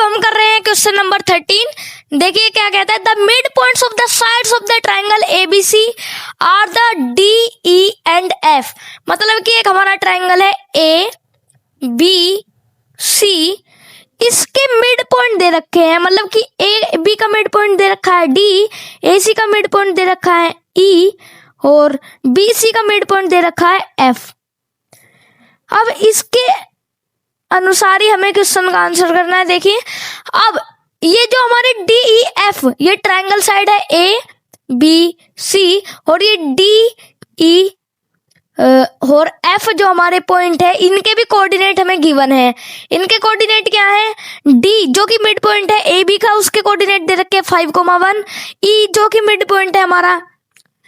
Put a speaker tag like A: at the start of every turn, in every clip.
A: अब हम कर रहे हैं क्वेश्चन नंबर 13। देखिए क्या कहता है, the mid points of the sides of the triangle ABC are the DE and F। मतलब कि एक हमारा ट्राइंगल है ABC, इसके मिड पॉइंट दे रखे हैं, मतलब कि AB का मिड पॉइंट दे रखा है D, AC का मिड पॉइंट दे रखा है E और BC का मिड पॉइंट दे रखा है F। अब इसके अनुसार ही हमें क्वेश्चन का आंसर करना है। देखिए अब ये जो हमारे DEF, ये ट्रायंगल साइड है ABC और ये DE और F जो हमारे पॉइंट है, इनके भी कोऑर्डिनेट हमें गिवन है। इनके कोऑर्डिनेट क्या है, D जो कि मिड पॉइंट है AB का, उसके कोऑर्डिनेट दे रखे हैं 5,1। E जो कि मिड पॉइंट है हमारा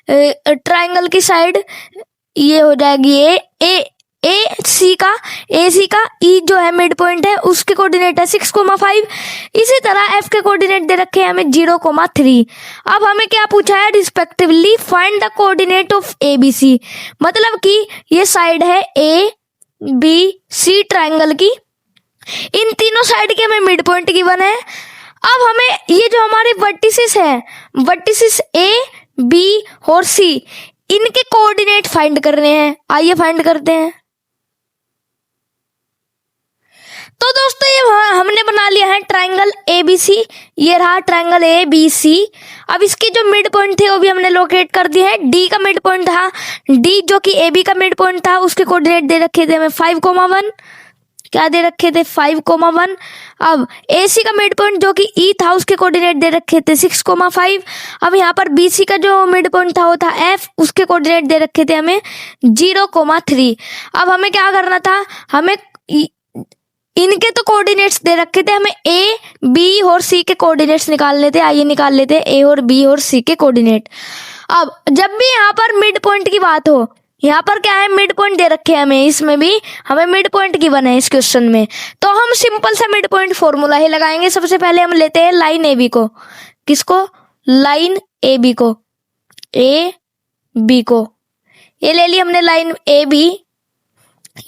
A: ट्रायंगल की साइड, ये हो जाएगी AC का E जो है मिड पॉइंट है, उसके कोऑर्डिनेट है 6,5। इसी तरह F के कोऑर्डिनेट दे रखे हैं हमें 0,3। अब हमें क्या पूछा है, respectively find the coordinate of ABC। मतलब कि ये साइड है ABC ट्रायंगल की, इन तीनों साइड के हमें मिड पॉइंट गिवन है। अब हमें ये जो हमारे वर्टिसेस है, वर्टिसेस A, B और C, इनके कोऑर्डिनेट फाइंड करने हैं। आइए फाइंड करते हैं। तो दोस्तों ये हमने बना लिया है ट्रायंगल ABC, ये रहा ट्रायंगल ABC। अब इसके जो मिड पॉइंट थे वो भी हमने लोकेट कर दिए हैं। D का मिड पॉइंट था, D जो कि AB का मिड पॉइंट था, उसके कोऑर्डिनेट दे रखे थे हमें 5,1। क्या दे रखे थे, 5,1। अब AC का मिड पॉइंट जो कि E था, उसके कोऑर्डिनेट दे रखे थे 6,5। अब यहाँ पर BC का जो मिड पॉइंट था वो था F, उसके कोऑर्डिनेट दे रखे थे हमें 0,3। अब हमें क्या करना था, हमें इनके तो कोऑर्डिनेट्स दे रखे थे, हमें A, B और C के कोऑर्डिनेट्स निकालने थे। आइए निकाल लेते हैं A और B और C के कोऑर्डिनेट। अब जब भी यहाँ पर मिड पॉइंट की बात हो, यहाँ पर क्या है, मिड पॉइंट दे रखे हैं हमें, इसमें भी हमें मिड पॉइंट गिवन है इस क्वेश्चन में, तो हम सिंपल सा मिड पॉइंट फॉर्मूला ही लगाएंगे। सबसे पहले हम लेते हैं लाइन AB को, किसको, लाइन AB को, AB को, ये ले ली हमने लाइन AB,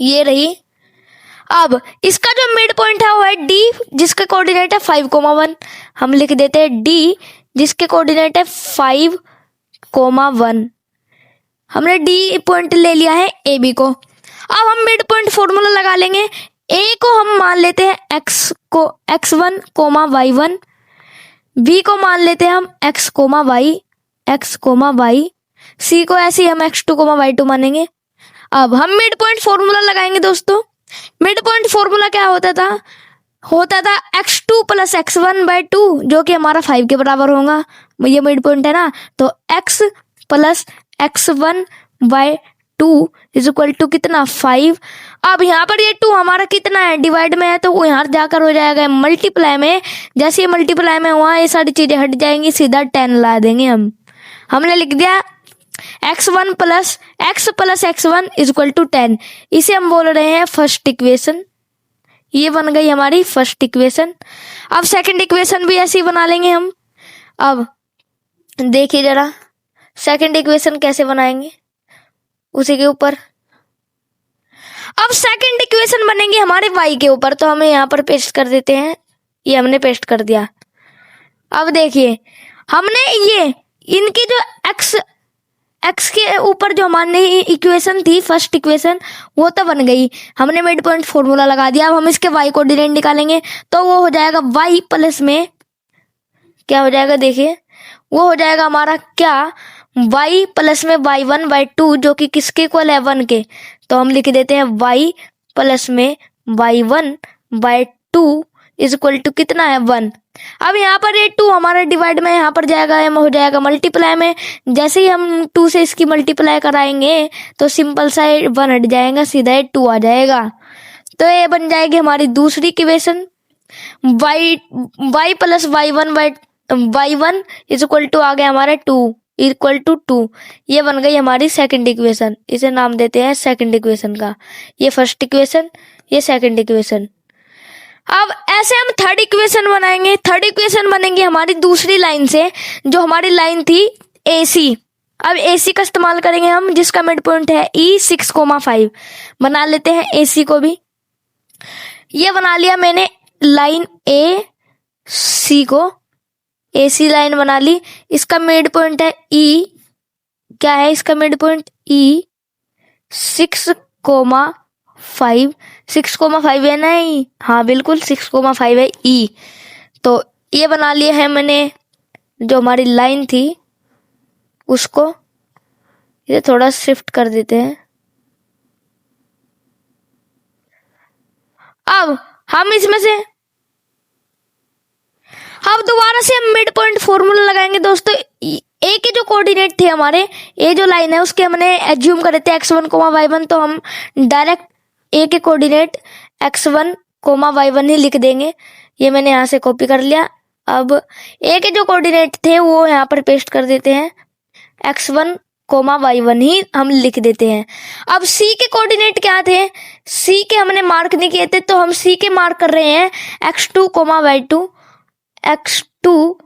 A: ये रही। अब इसका जो मिड पॉइंट है वो है D, जिसके कोऑर्डिनेट है 5,1। हम लिख देते हैं D जिसके कोऑर्डिनेट है 5,1। हमने D पॉइंट ले लिया है AB को। अब हम मिड पॉइंट फॉर्मूला लगा लेंगे। A को हम मान लेते हैं x1, y1, B को मान लेते हैं हम x, y, C को ऐसे ही हम x2, y2 मानेंगे। अब हम मिड पॉइंट फॉर्मूला लगाएंगे दोस्तों। मिड पॉइंट फॉर्मूला क्या होता था x2 प्लस x1/2, जो कि हमारा 5 के बराबर होगा। ये मिड पॉइंट है ना, तो x plus x1/2 is equal to कितना, 5। अब यहाँ पर ये 2 हमारा कितना है, डिवाइड में है, तो वो यहाँ जाकर हो जाएगा मल्टीप्लाई में। जैसे ये मल्टीप्लाई में हुआ, ये सारी चीजें हट जाएंगी, सीधा 10 ला देंगे हमने लिख दिया x1 plus x1 is equal to 10। इसे हम बोल रहे हैं फर्स्ट इक्वेशन। ये बन गई हमारी फर्स्ट इक्वेशन। अब सेकंड इक्वेशन भी ऐसे ही बना लेंगे हम। अब देखिए जरा सेकंड इक्वेशन कैसे बनाएंगे, उसी के ऊपर। अब सेकंड इक्वेशन बनेंगे हमारे y के ऊपर, तो हमें यहाँ पर पेस्ट कर देते हैं। ये हमने पेस्ट कर दिया। अब देखिए हमने ये इनकी जो x के ऊपर जो हमारी इक्वेशन थी, फर्स्ट इक्वेशन, वो तो बन गई। हमने मिड पॉइंट फॉर्मूला लगा दिया। अब हम इसके y कोऑर्डिनेट निकालेंगे, तो वो हो जाएगा y प्लस में क्या हो जाएगा, देखिए वो हो जाएगा हमारा क्या, y प्लस में y1/2, जो कि किसके इक्वल है, 1 के। तो हम लिख देते हैं y प्लस में y1/2 इज इक्वल टू कितना है, 1। अब यहाँ पर ये 2 हमारा डिवाइड में यहाँ पर जाएगा, हो जाएगा मल्टीप्लाई में। जैसे ही हम 2 से इसकी मल्टीप्लाई कराएंगे तो सिंपल सा 1 हट जाएगा, सीधा 2 आ जाएगा। तो ये बन जाएगी हमारी दूसरी equation. y plus y1 is equal to आ गया हमारा 2 इक्वल टू 2। ये बन गई हमारी सेकंड इक्वेशन। इसे नाम देते हैं सेकंड इक्वेशन का। ये फर्स्ट इक्वेशन, ये सेकंड इक्वेशन। अब ऐसे हम थर्ड इक्वेशन बनाएंगे। थर्ड इक्वेशन बनेंगी हमारी दूसरी लाइन से, जो हमारी लाइन थी AC। अब AC का इस्तेमाल करेंगे हम, जिसका मिड पॉइंट है E 6,5। बना लेते हैं AC को भी। ये बना लिया मैंने लाइन A सी को, AC लाइन बना ली। इसका मिड पॉइंट है E, क्या है इसका मिड पॉइंट E 6,5, 6,5 है ना E, हाँ बिल्कुल 6,5 है E। तो ये बना लिया है मैंने जो हमारी लाइन थी उसको, ये थोड़ा शिफ्ट कर देते हैं। अब हम इसमें से अब दोबारा से हम मिड पॉइंट फॉर्मूला लगाएंगे दोस्तों। ए के जो कोऑर्डिनेट थे हमारे, ए जो लाइन है उसके हमने एज्यूम करे थे x1, y1, तो हम डायरेक्ट ए के कोऑर्डिनेट x1, y1 ही लिख देंगे। ये मैंने यहाँ से कॉपी कर लिया। अब ए के जो कोऑर्डिनेट थे वो यहाँ पर पेस्ट कर देते हैं, x1, y1 ही हम लिख देते हैं। अब सी के कोऑर्डिनेट क्या थे, सी के हमने मार्क नहीं किए थे, तो हम सी के मार्क कर रहे हैं x2, y2, x2,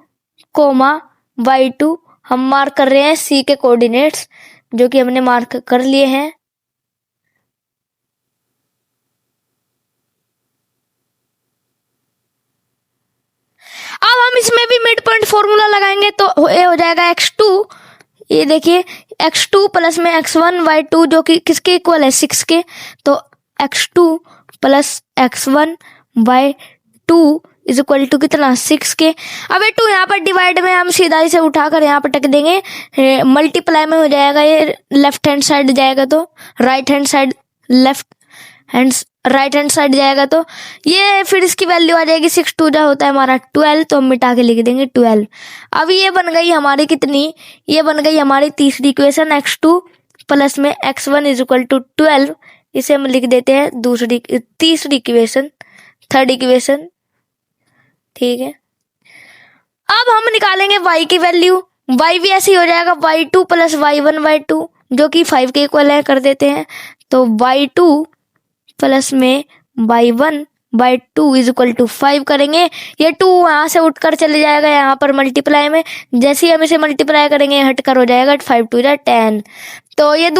A: y2 हम मार्क कर रहे हैं सी के कोऑर्डिनेट्स, जो कि हमने मार्क कर लिए हैं। अब हम इसमें भी मिड पॉइंट फॉर्मूला लगाएंगे, तो ये हो जाएगा x2, ये देखिए x2 प्लस में x1, y2 जो कि किसके इक्वल है 6 के, तो x2 plus x1 y2 is equal to कितना 6 के। अब ये 2 यहाँ पर डिवाइड में हम सीधा इसे उठाकर यहाँ पर टक देंगे, मल्टीप्लाई में हो जाएगा, ये लेफ्ट हैंड साइड जाएगा तो right hand side, right hand side जाएगा तो ये फिर इसकी वैल्यू आ जाएगी 6, 2 जा होता है हमारा 12, तो हम मिटा के लिख देंगे 12। अब ये बन गई हमारी कितनी, ये बन गई हमारी तीसरी इक्वेशन x2 प्लस में x1 इज इक्वल टू 12। इसे हम लिख देते हैं तीसरी इक्वेशन, थर्ड इक्वेशन, ठीक है। अब हम निकालेंगे y की वैल्यू, y भी ऐसे ही हो जाएगा y2 प्लस y1 y2 जो कि 5 के इक्वल है, कर देते हैं। तो y2 प्लस में y1 y2 is equal to 5 करेंगे। ये 2 यहाँ से उठकर चले जाएगा यहाँ पर मल्टीप्लाई में, जैसे ही हम इसे मल्टीप्लाई करेंगे हटकर हो जाएगा 5 2 जा 10। तो ये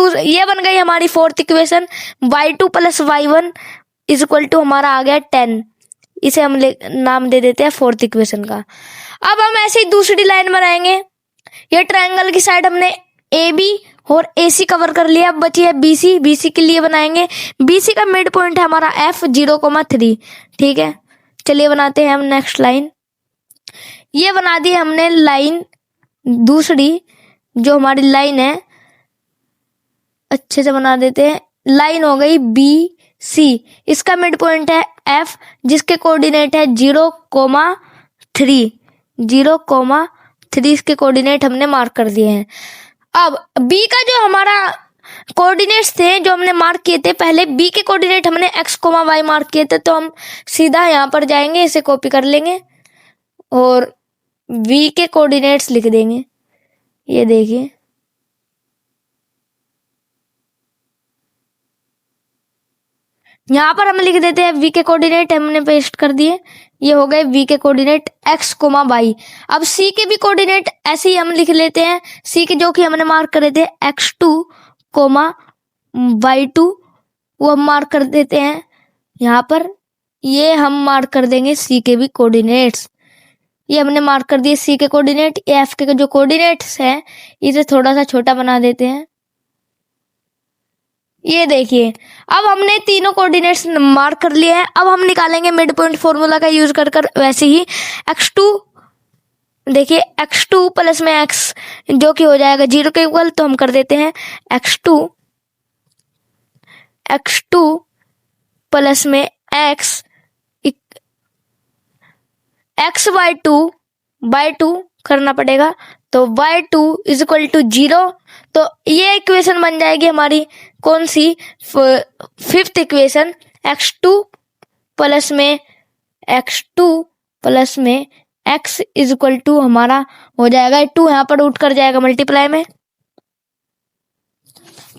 A: बन गई हमारी fourth equation, y2 plus y1 is equal to हमारा आ गया 10। इसे हम नाम दे देते हैं फोर्थ इक्वेशन का। अब हम ऐसे ही दूसरी लाइन बनाएंगे। ये ट्रायंगल की साइड हमने ए बी और ए सी कवर कर लिया, अब बची है बी सी। बी सी के लिए बनाएंगे, बी सी का मिड पॉइंट है हमारा F 0,3, ठीक है। चलिए बनाते हैं हम नेक्स्ट लाइन। ये बना दी हमने लाइन दूसरी, जो हमारी लाइन है अच्छे से बना देते हैं। लाइन हो गई बी सी, इसका मिड पॉइंट है F जिसके कोऑर्डिनेट है 0,3, 0,3 इसके कोऑर्डिनेट हमने मार्क कर दिए हैं। अब B का जो हमारा कोऑर्डिनेट्स थे जो हमने मार्क किए थे, पहले B के कोऑर्डिनेट हमने x, y मार्क किए थे, तो हम सीधा यहाँ पर जाएंगे, इसे कॉपी कर लेंगे और V के कोऑर्डिनेट्स लिख देंगे। ये देखिए यहाँ पर हम लिख देते हैं V के कोऑर्डिनेट हमने पेस्ट कर दिए, ये हो गए V के कोऑर्डिनेट x, y। अब C के भी कोऑर्डिनेट ऐसे ही हम लिख लेते हैं, C के जो कि हमने मार्क करे थे x2, y2 वो हम मार्क कर देते हैं यहाँ पर। ये हम मार्क कर देंगे C के भी कोऑर्डिनेट्स, ये हमने मार्क कर दिए C के कोऑर्डिनेट। F के जो कोऑर्डिनेट्स है इसे थोड़ा सा छोटा बना देते हैं। ये देखिए अब हमने तीनों कोऑर्डिनेट्स मार्क कर लिए हैं। अब हम निकालेंगे मिड पॉइंट फॉर्मूला का यूज कर वैसे ही x2, देखिए x2 प्लस में x जो कि हो जाएगा 0 के इक्वल, तो हम कर देते हैं x2 प्लस में x y2 करना पड़ेगा, तो y2 इज इक्वल टू 0। तो ये इक्वेशन बन जाएगी हमारी कौन सी, फिफ्थ इक्वेशन, x2 प्लस में x इज इक्वल टू हमारा हो जाएगा 2, यहाँ पर उठ कर जाएगा मल्टीप्लाई में।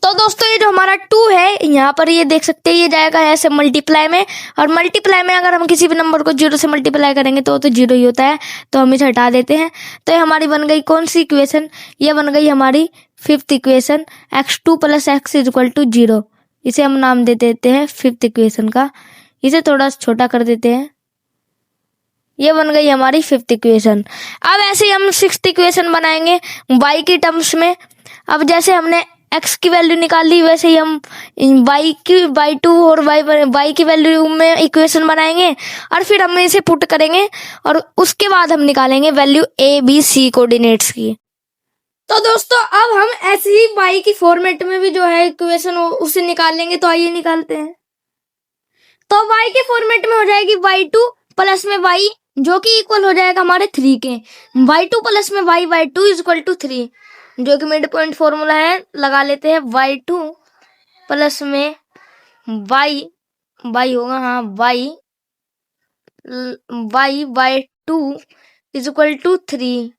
A: तो दोस्तों ये जो हमारा 2 है यहाँ पर ये देख सकते हैं, ये जाएगा ऐसे मल्टीप्लाई में, और मल्टीप्लाई में अगर हम किसी भी नंबर को 0 से मल्टीप्लाई करेंगे तो 0 ही होता है, तो हम इसे हटा देते हैं। तो ये हमारी बन गई कौन सी इक्वेशन, ये बन गई हमारी fifth equation, x2 plus x is equal to 0। इसे हम नाम दे देते हैं फिफ्थ इक्वेशन का, इसे थोड़ा छोटा कर देते हैं। ये बन गई हमारी फिफ्थ इक्वेशन। अब ऐसे ही हम सिक्स्थ इक्वेशन बनाएंगे y की टर्म्स में। अब जैसे हमने x की वैल्यू निकाल ली, वैसे ही हम y2 और y की वैल्यू में इक्वेशन बनाएंगे और फिर हम इसे पुट करेंगे और उसके बाद हम निकालेंगे value a b c coordinates की। तो दोस्तों अब हम ऐसे ही y की फॉर्मेट में भी जो है इक्वेशन उसे निकाल लेंगे। तो आइए निकालते हैं। तो y के फॉर्मेट में हो जाएगी y2 प्लस में y, जो कि इक्वल हो जाएगा हमारे 3 के। y2 प्लस में y2 इज इक्वल टू 3, जो कि मिड पॉइंट फॉर्मूला है, लगा लेते हैं। y2 प्लस में y होगा, हाँ y2 इज इक्वल टू 3।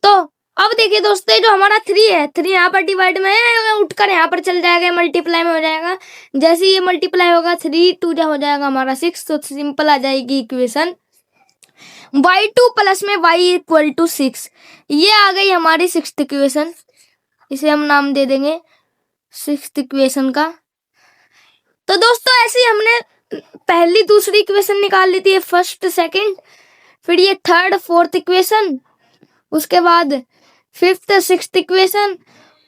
A: तो अब देखिए दोस्तों, जो हमारा 3 है, 3 यहाँ पर डिवाइड में है, उठकर यहाँ पर चल जाएगा, मल्टीप्लाई में हो जाएगा। जैसे ये मल्टीप्लाई होगा 3 2 हो जाएगा हमारा 6। तो सिंपल आ जाएगी इक्वेशन y2 प्लस में y इक्वल टू 6। ये आ गई हमारी सिक्स्थ इक्वेशन। इसे हम नाम दे देंगे सिक्स्थ इक्वेशन का। तो दोस्तों ऐसे ही हमने पहली दूसरी इक्वेशन निकाल ली थी, फर्स्ट सेकंड, फिर ये थर्ड फोर्थ इक्वेशन, उसके बाद फिफ्थ सिक्स्थ इक्वेशन,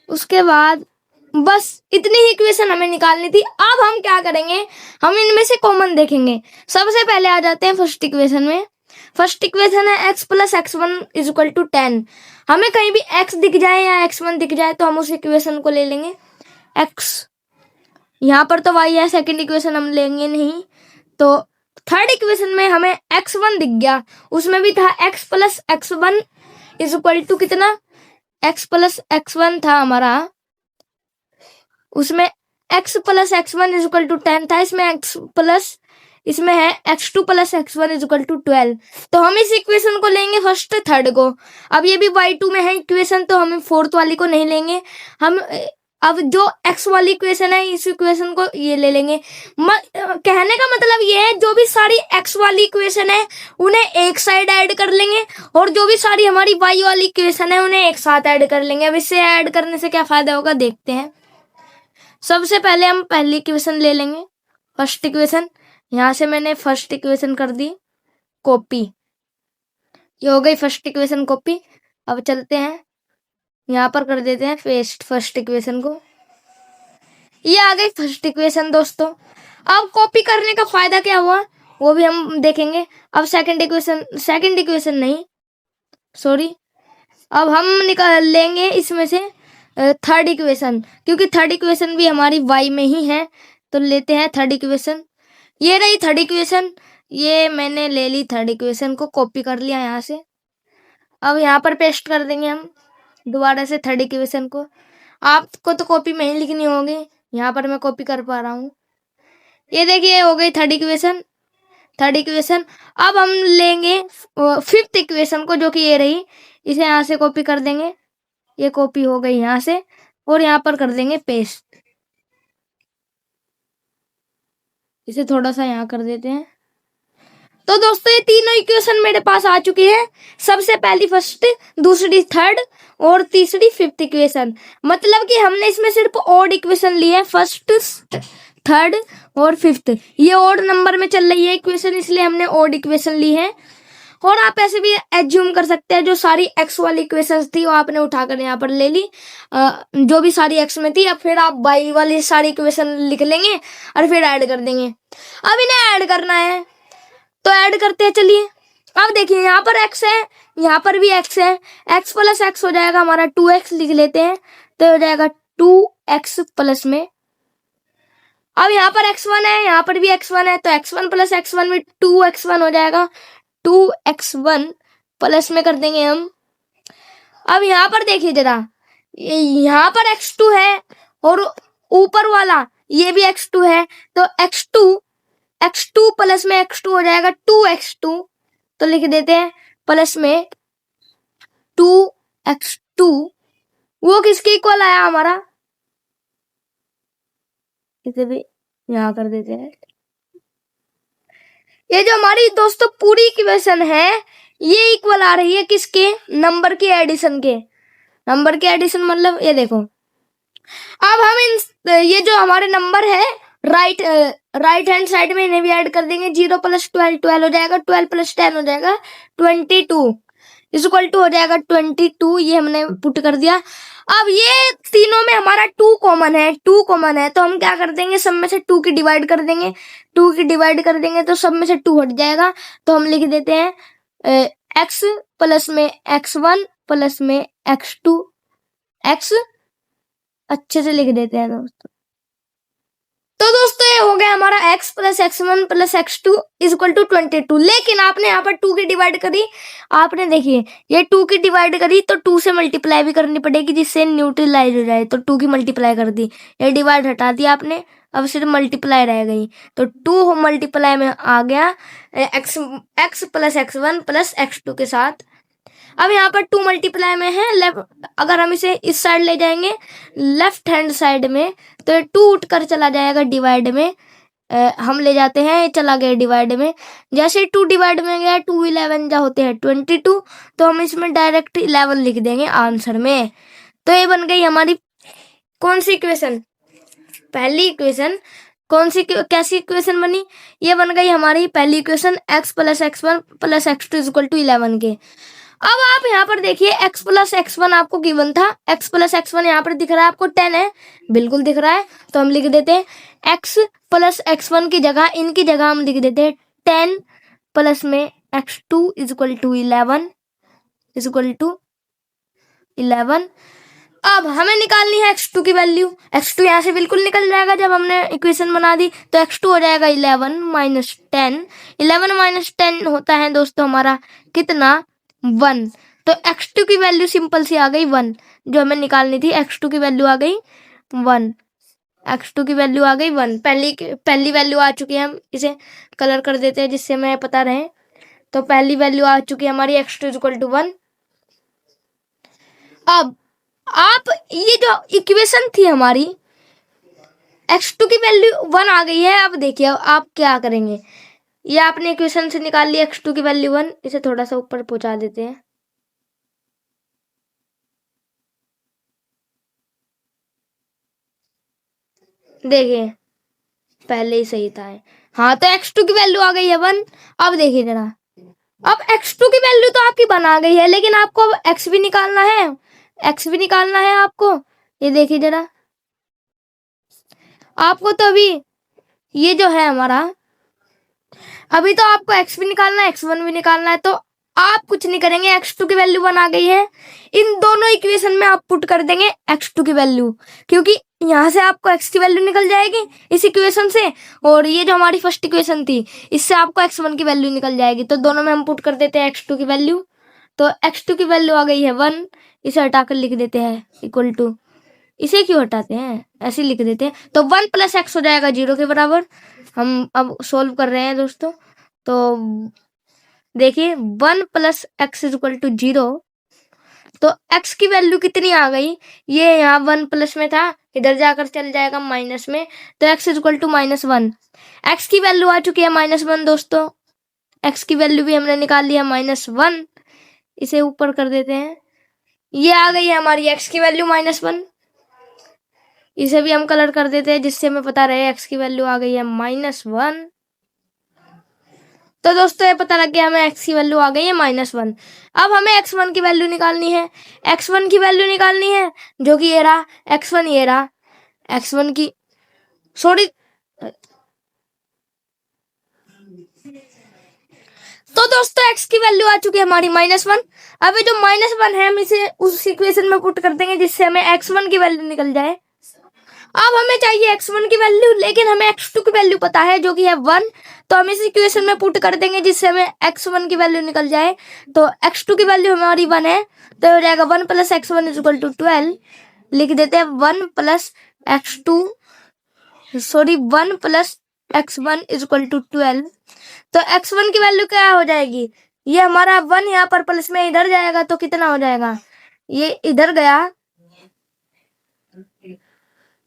A: उसके बाद बस इतनी ही इक्वेशन हमें निकालनी थी। अब हम क्या करेंगे, हम इनमें से कॉमन देखेंगे। सबसे पहले आ जाते हैं फर्स्ट इक्वेशन में। फर्स्ट इक्वेशन है x plus x1 is equal to 10। हमें कहीं भी x दिख जाए या x1 दिख जाए तो हम उस इक्वेशन को ले लेंगे। x यहाँ पर तो y है, सेकंड इक्वेशन हम लेंगे नहीं। तो थर्ड इक्वेशन में हमें x1 दिख गया, उसमें भी था x plus x1 is equal to कितना, x प्लस x1 था हमारा, उसमें x plus x1 is equal to 10 था। इसमें है x2 plus x1 is equal to 12। तो हम इस इक्वेशन को लेंगे फर्स्ट थर्ड को। अब ये भी y2 में है इक्वेशन, तो हम फोर्थ वाली को नहीं लेंगे। हम अब जो x वाली इक्वेशन है, इस इक्वेशन को ये ले लेंगे। कहने का मतलब ये है, जो भी सारी x वाली इक्वेशन है उन्हें एक साइड ऐड कर लेंगे, और जो भी सारी हमारी y वाली इक्वेशन है उन्हें एक साथ ऐड कर लेंगे। अब इसे ऐड करने से क्या फायदा होगा देखते हैं। सबसे पहले हम पहली इक्वेशन ले लेंगे, फर्स्ट इक्वेशन। यहाँ से मैंने फर्स्ट इक्वेशन कर दी कॉपी, ये हो गई फर्स्ट इक्वेशन कॉपी। अब चलते हैं यहाँ पर कर देते हैं पेस्ट फर्स्ट इक्वेशन को। ये आ गई फर्स्ट इक्वेशन दोस्तों। अब कॉपी करने का फायदा क्या हुआ वो भी हम देखेंगे। अब सेकंड इक्वेशन नहीं, सॉरी, अब हम निकाल लेंगे इसमें से थर्ड इक्वेशन, क्योंकि थर्ड इक्वेशन भी हमारी y में ही है। तो लेते हैं थर्ड इक्वेशन। ये रही थर्ड इक्वेशन, ये मैंने ले ली थर्ड इक्वेशन को, कॉपी कर लिया यहाँ से। अब यहाँ पर पेस्ट कर देंगे हम दोबारा से थर्ड इक्वेशन को। आपको तो कॉपी में ही लिखनी होगी, यहाँ पर मैं कॉपी कर पा रहा हूँ। ये देखिए हो गई थर्ड इक्वेशन। अब हम लेंगे फिफ्थ इक्वेशन को, जो कि ये रही, इसे यहाँ से कॉपी कर देंगे। ये कॉपी हो गई यहाँ से, और यहाँ पर कर देंगे पेस्ट। इसे थोड़ा सा यहाँ कर देते हैं। तो दोस्तों ये तीनों इक्वेशन मेरे पास आ चुकी है। सबसे पहली फर्स्ट, दूसरी थर्ड और तीसरी फिफ्थ इक्वेशन। मतलब कि हमने इसमें सिर्फ ऑड इक्वेशन ली है, फर्स्ट थर्ड और फिफ्थ। ये ऑड नंबर में चल रही है इक्वेशन, इसलिए हमने ऑड इक्वेशन ली है। और आप ऐसे भी एज्यूम कर सकते हैं, जो सारी x वाली इक्वेशंस थी वो आपने उठाकर यहाँ पर ले ली, जो भी सारी x में थी। अब फिर आप y वाली सारी इक्वेशन लिख लेंगे और फिर ऐड कर देंगे। अब इन्हें ऐड करना है, तो ऐड करते हैं, चलिए। अब देखिए यहाँ पर x है, यहाँ पर भी x है। x प्लस x हो जाएगा हमारा 2x, लिख लेते हैं। तो हो जाएगा 2x प्लस में, अब यहाँ पर x1 है, यहाँ पर भी x1 है, तो x1 प्लस x1 में 2x1 हो जाएगा। 2x1 प्लस में कर देंगे हम। अब यहाँ पर देखिए जरा, यहाँ पर x2 है और ऊपर वाला ये भी x2 है, तो x2 प्लस में x2 हो जाएगा 2x2। तो लिख देते हैं प्लस में 2x2। वो किसके इक्वल आया हमारा, इसे भी यहाँ कर देते हैं। ये जो हमारी दोस्तों पूरी इक्वेशन है, ये इक्वल आ रही है किसके, नंबर के एडिशन के। नंबर के एडिशन मतलब ये देखो, अब हम ये जो हमारे नंबर है राइट हैंड साइड में इन्हें भी ऐड कर देंगे। 0 प्लस 12 12 हो जाएगा, 12 प्लस 10 हो जाएगा 22 इज इक्वल टू हो जाएगा 22। ये हमने पुट कर दिया। अब ये तीनों में हमारा 2 कॉमन है, 2 कॉमन है, तो हम क्या कर देंगे, सब में से 2 की डिवाइड कर देंगे। 2 की डिवाइड कर देंगे तो सब में से 2 हट जाएगा। तो हम लिख देते हैं x प्लस में x1 प्लस में x2 x, अच्छे से लिख देते हैं दोस्तों। तो दोस्तों ये हो गया हमारा x plus x1 plus x2 is equal to 22। लेकिन आपने यहाँ पर 2 की डिवाइड करी, आपने देखिए ये 2 की डिवाइड करी तो 2 से मल्टीप्लाई भी करनी पड़ेगी जिससे न्यूट्रलाइज हो जाए। तो 2 की मल्टीप्लाई कर दी, ये डिवाइड हटा दिया आपने, अब सिर्फ मल्टीप्लाई रह गई। तो 2 मल्टीप्लाई में आ गया x plus x1 plus x2 के साथ। अब यहाँ पर 2 मल्टीप्लाई में है लेफ्ट, अगर हम इसे इस साइड ले जाएंगे लेफ्ट हैंड साइड में तो 2 उठ कर चला जाएगा डिवाइड में। हम ले जाते हैं, चला गया डिवाइड में। जैसे 2 डिवाइड में गया 2 11 जा होते हैं 22, तो हम इसमें डायरेक्ट 11 लिख देंगे आंसर में। तो ये बन गई हमारी कौन सी इक्वेशन, पहली इक्वेशन। कौन सी कैसी इक्वेशन बनी, ये बन गई हमारी पहली equation x plus x1 plus x2 is equal to 11 के। अब आप यहाँ पर देखिए x प्लस x1 आपको गिवन था, x प्लस x1 यहाँ पर दिख रहा है आपको 10 है, बिल्कुल दिख रहा है। तो हम लिख देते हैं x प्लस x1 की जगह, इनकी जगह हम लिख देते हैं 10 प्लस में x2 is equal to 11 is equal to 11। अब हमें निकालनी है x2 की वैल्यू। x2 यहाँ से बिल्कुल निकल जाएगा जब हमने इक्वेशन बना दी। तो x2 हो जाएगा 11 माइनस 10। 11 माइनस 10 होता है दोस्तों हमारा कितना, 1। तो x2 की वैल्यू सिंपल सी आ गई 1, जो हमें निकालनी थी। x2 की वैल्यू आ गई 1, x2 की वैल्यू आ गई 1। पहली वैल्यू आ चुकी है, हम इसे कलर कर देते हैं जिससे हमें पता रहे। तो पहली वैल्यू आ चुकी है हमारी x2 इज इक्वल टू 1। अब आप ये जो इक्वेशन थी हमारी, x2 की वैल्यू 1 आ गई है। अब देखिए आप क्या करेंगे, ये आपने इक्वेशन से निकाल लिया x2 की वैल्यू 1, इसे थोड़ा सा ऊपर पहुंचा देते हैं। देखिए पहले ही सही था। हाँ, तो x2 की वैल्यू आ गई है 1। अब देखिए जरा, अब x2 की वैल्यू तो आपकी 1 आ गई है, लेकिन आपको अब x भी निकालना है, x भी निकालना है आपको। ये देखिए जरा, आपको तो अभी ये जो है हमारा, अभी तो आपको x भी निकालना है, x1 भी निकालना है। तो आप कुछ नहीं करेंगे, x2 की वैल्यू 1 आ गई है, इन दोनों इक्वेशन में आप पुट कर देंगे x2 की वैल्यू, क्योंकि यहाँ से आपको x की वैल्यू निकल जाएगी इस इक्वेशन से, और ये जो हमारी फर्स्ट इक्वेशन थी इससे आपको x1 की वैल्यू निकल जाएगी। तो दोनों में हम पुट कर देते हैं x2 की वैल्यू। तो x2 की वैल्यू आ गई है 1, इसे हटाकर लिख देते हैं इक्वल टू, इसे क्यों हटाते हैं, ऐसे लिख देते हैं। तो 1 प्लस x हो जाएगा 0 के बराबर। हम अब सोल्व कर रहे हैं दोस्तों। तो देखिए 1 plus x is equal to 0। तो x की वैल्यू कितनी आ गई, ये यहाँ 1 प्लस में था, इधर जाकर चल जाएगा माइनस में। तो x is equal to -1। x की वैल्यू आ चुकी है -1 दोस्तों। x की वैल्यू भी हमने निकाल लिया -1, इसे ऊपर कर देते हैं। ये आ गई है हमारी x की वैल्यू -1, इसे भी हम कलर कर देते हैं जिससे हमें पता रहे x की वैल्यू आ गई है -1। तो दोस्तों ये पता लग गया हमें x की वैल्यू आ गई है -1। अब हमें x1 की वैल्यू निकालनी है, x1 की वैल्यू निकालनी है, जो कि ये रहा x1, ये रहा x1 की, सॉरी। तो दोस्तों x की वैल्यू आ चुकी है हमारी -1। अब ये जो -1 है हम इसे उस इक्वेशन में पुट कर देंगे जिससे हमें x1 की वैल्यू निकल जाए। अब हमें चाहिए x1 की वैल्यू, लेकिन हमें x2 की वैल्यू पता है जो कि है 1। तो हम इस इक्वेशन में पुट कर देंगे जिससे हमें x1 की वैल्यू निकल जाए। तो x2 की वैल्यू हमारी 1 है, तो हो जाएगा 1 plus x1 is equal to 12। लिख देते हैं 1 plus x1 is equal to 12। तो x1 की वैल्यू क्या हो जाएगी, ये हमारा 1 यहाँ पर प्लस में इधर जाएगा तो कितना हो जाएगा, ये इधर गया,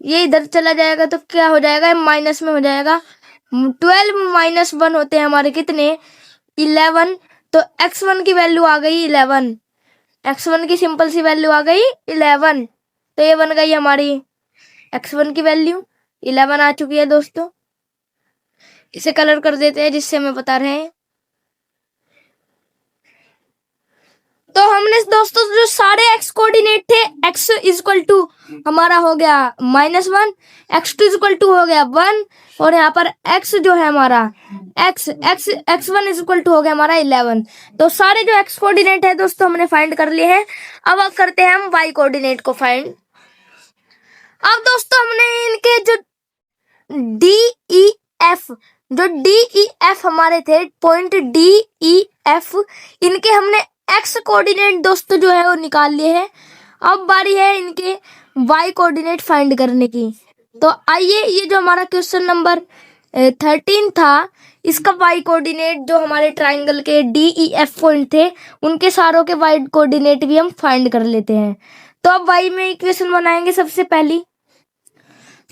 A: ये इधर चला जाएगा तो क्या हो जाएगा, माइनस में हो जाएगा। 12 माइनस 1 होते हैं हमारे कितने, 11। तो x1 की वैल्यू आ गई 11, x1 की सिंपल सी वैल्यू आ गई 11। तो ये बन गई हमारी x1 की वैल्यू, 11 आ चुकी है दोस्तों। इसे कलर कर देते हैं जिससे हमें बता रहे हैं। तो हमने दोस्तों जो सारे x कोऑर्डिनेट थे, x इक्वल टू हमारा हो गया -1, x2 इक्वल टू हो गया 1, और यहाँ पर x जो है हमारा x1 इक्वल टू हो गया हमारा 11। तो सारे जो x कोऑर्डिनेट है दोस्तों हमने फाइंड कर लिए हैं। अब करते हैं हम y कोऑर्डिनेट को फाइंड। अब दोस्तों हमने इनके जो डी ई एफ हमारे थे, पॉइंट डी ई एफ, इनके हमने एक्स कोऑर्डिनेट दोस्तों जो है वो निकाल लिए हैं। अब बारी है इनके वाई कोऑर्डिनेट फाइंड करने की। तो आइए, ये जो हमारा क्वेश्चन नंबर 13 था, इसका वाई कोऑर्डिनेट जो हमारे ट्राइंगल के डी ई एफ पॉइंट थे, उनके सारों के वाई कोऑर्डिनेट भी हम फाइंड कर लेते हैं। तो अब वाई में इक्वेशन बनाएंगे सबसे पहली।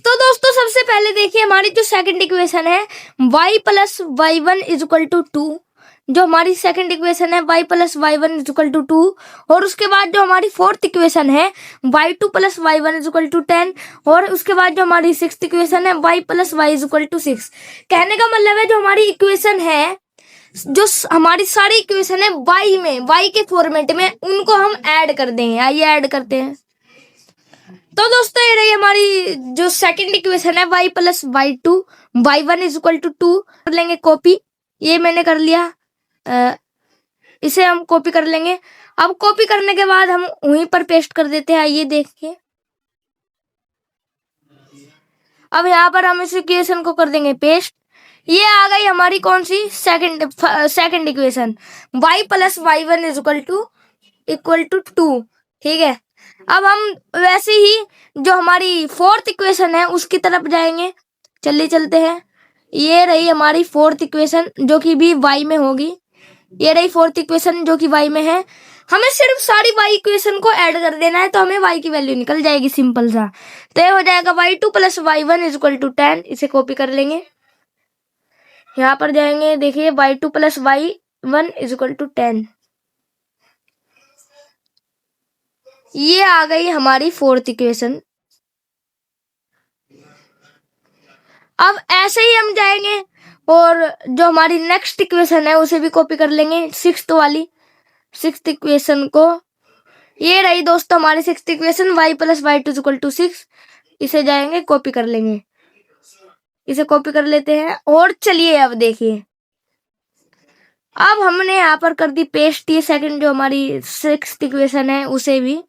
A: तो दोस्तों सबसे पहले देखिए, हमारी जो सेकंड इक्वेशन है y plus Y one is equal to 2, जो हमारी सेकंड इक्वेशन है y plus Y one is equal to 2, और उसके बाद जो हमारी फोर्थ इक्वेशन है y2 plus Y one is equal to 10, और उसके बाद जो हमारी सिक्स्थ इक्वेशन है y plus y is equal to 6। कहने का मतलब है जो हमारी इक्वेशन है, जो हमारी सारी इक्वेशन है y के फॉर्मेट में, उनको हम ऐड कर देंगे। आइए ऐड करते हैं। तो दोस्तों ये रही हमारी जो सेकंड इक्वेशन है y plus y two y one is equal to 2, कर लेंगे कॉपी। ये मैंने कर लिया, इसे हम कॉपी कर लेंगे। अब कॉपी करने के बाद हम वहीं पर पेस्ट कर देते हैं। ये देखिए, अब यहाँ पर हम इस इक्वेशन को कर देंगे पेस्ट। ये आ गई हमारी कौन सी second equation, y plus Y one is equal to 2। ठीक है, अब हम वैसे ही जो हमारी फोर्थ इक्वेशन है उसकी तरफ जाएंगे। चलिए चलते हैं। ये रही हमारी फोर्थ इक्वेशन जो कि भी y में होगी। ये रही फोर्थ इक्वेशन जो कि y में है। हमें सिर्फ सारी y इक्वेशन को ऐड कर देना है, तो हमें y की वैल्यू निकल जाएगी, सिंपल सा। तो ये हो जाएगा y2 plus Y one is equal to 10। इसे कॉपी कर लेंगे, यहाँ पर जाएंगे। देखिए y2 plus Y one is equal to 10। ये आ गई हमारी फोर्थ इक्वेशन। अब ऐसे ही हम जाएंगे और जो हमारी नेक्स्ट इक्वेशन है उसे भी कॉपी कर लेंगे, सिक्स्थ इक्वेशन को। ये रही दोस्तों हमारी sixth equation, y plus y two equal to 6। इसे जाएंगे कॉपी कर लेंगे, इसे कॉपी कर लेते हैं। और चलिए अब देखिए, अब हमने यहाँ पर कर दी पेस्ट। ये सेकंड जो हमारी सिक्स्थ इक्वेशन है उसे भी,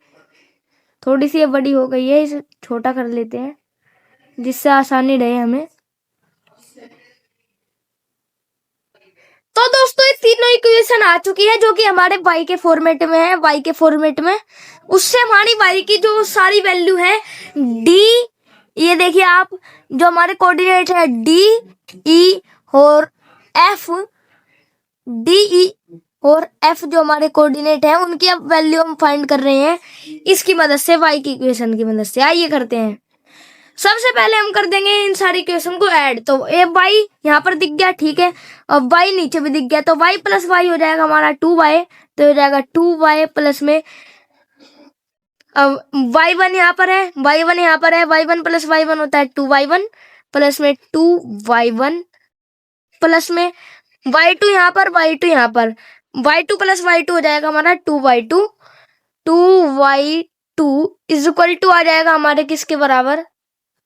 A: थोड़ी सी ये बड़ी हो गई है, इसे छोटा कर लेते हैं जिससे आसानी रहे हमें। तो दोस्तों ये तीनों इक्वेशन आ चुकी है जो कि हमारे y के फॉर्मेट में है। y के फॉर्मेट में उससे हमारी y की जो सारी वैल्यू है d, ये देखिए आप, जो हमारे कोऑर्डिनेट है d e और f, d e और f जो हमारे कोऑर्डिनेट है, उनकी अब वैल्यू हम फाइंड कर रहे हैं इसकी मदद से, y की इक्वेशन की मदद से। आइए करते हैं। सबसे पहले हम कर देंगे इन सारी इक्वेशन को ऐड। तो ये y यहाँ पर दिख गया, ठीक है, और y नीचे भी दिख गया। तो y प्लस वाई हो जाएगा हमारा 2y, तो हो जाएगा 2y प्लस में, अब y1 यहाँ पर है, y1 यहाँ पर है, y1 प्लस y1 होता है 2y1 प्लस में 2y1 प्लस में y2 यहाँ पर, y2 यहाँ पर, y2 प्लस y2 हो जाएगा हमारा 2y2 इज इक्वल टू आ जाएगा हमारे किसके बराबर,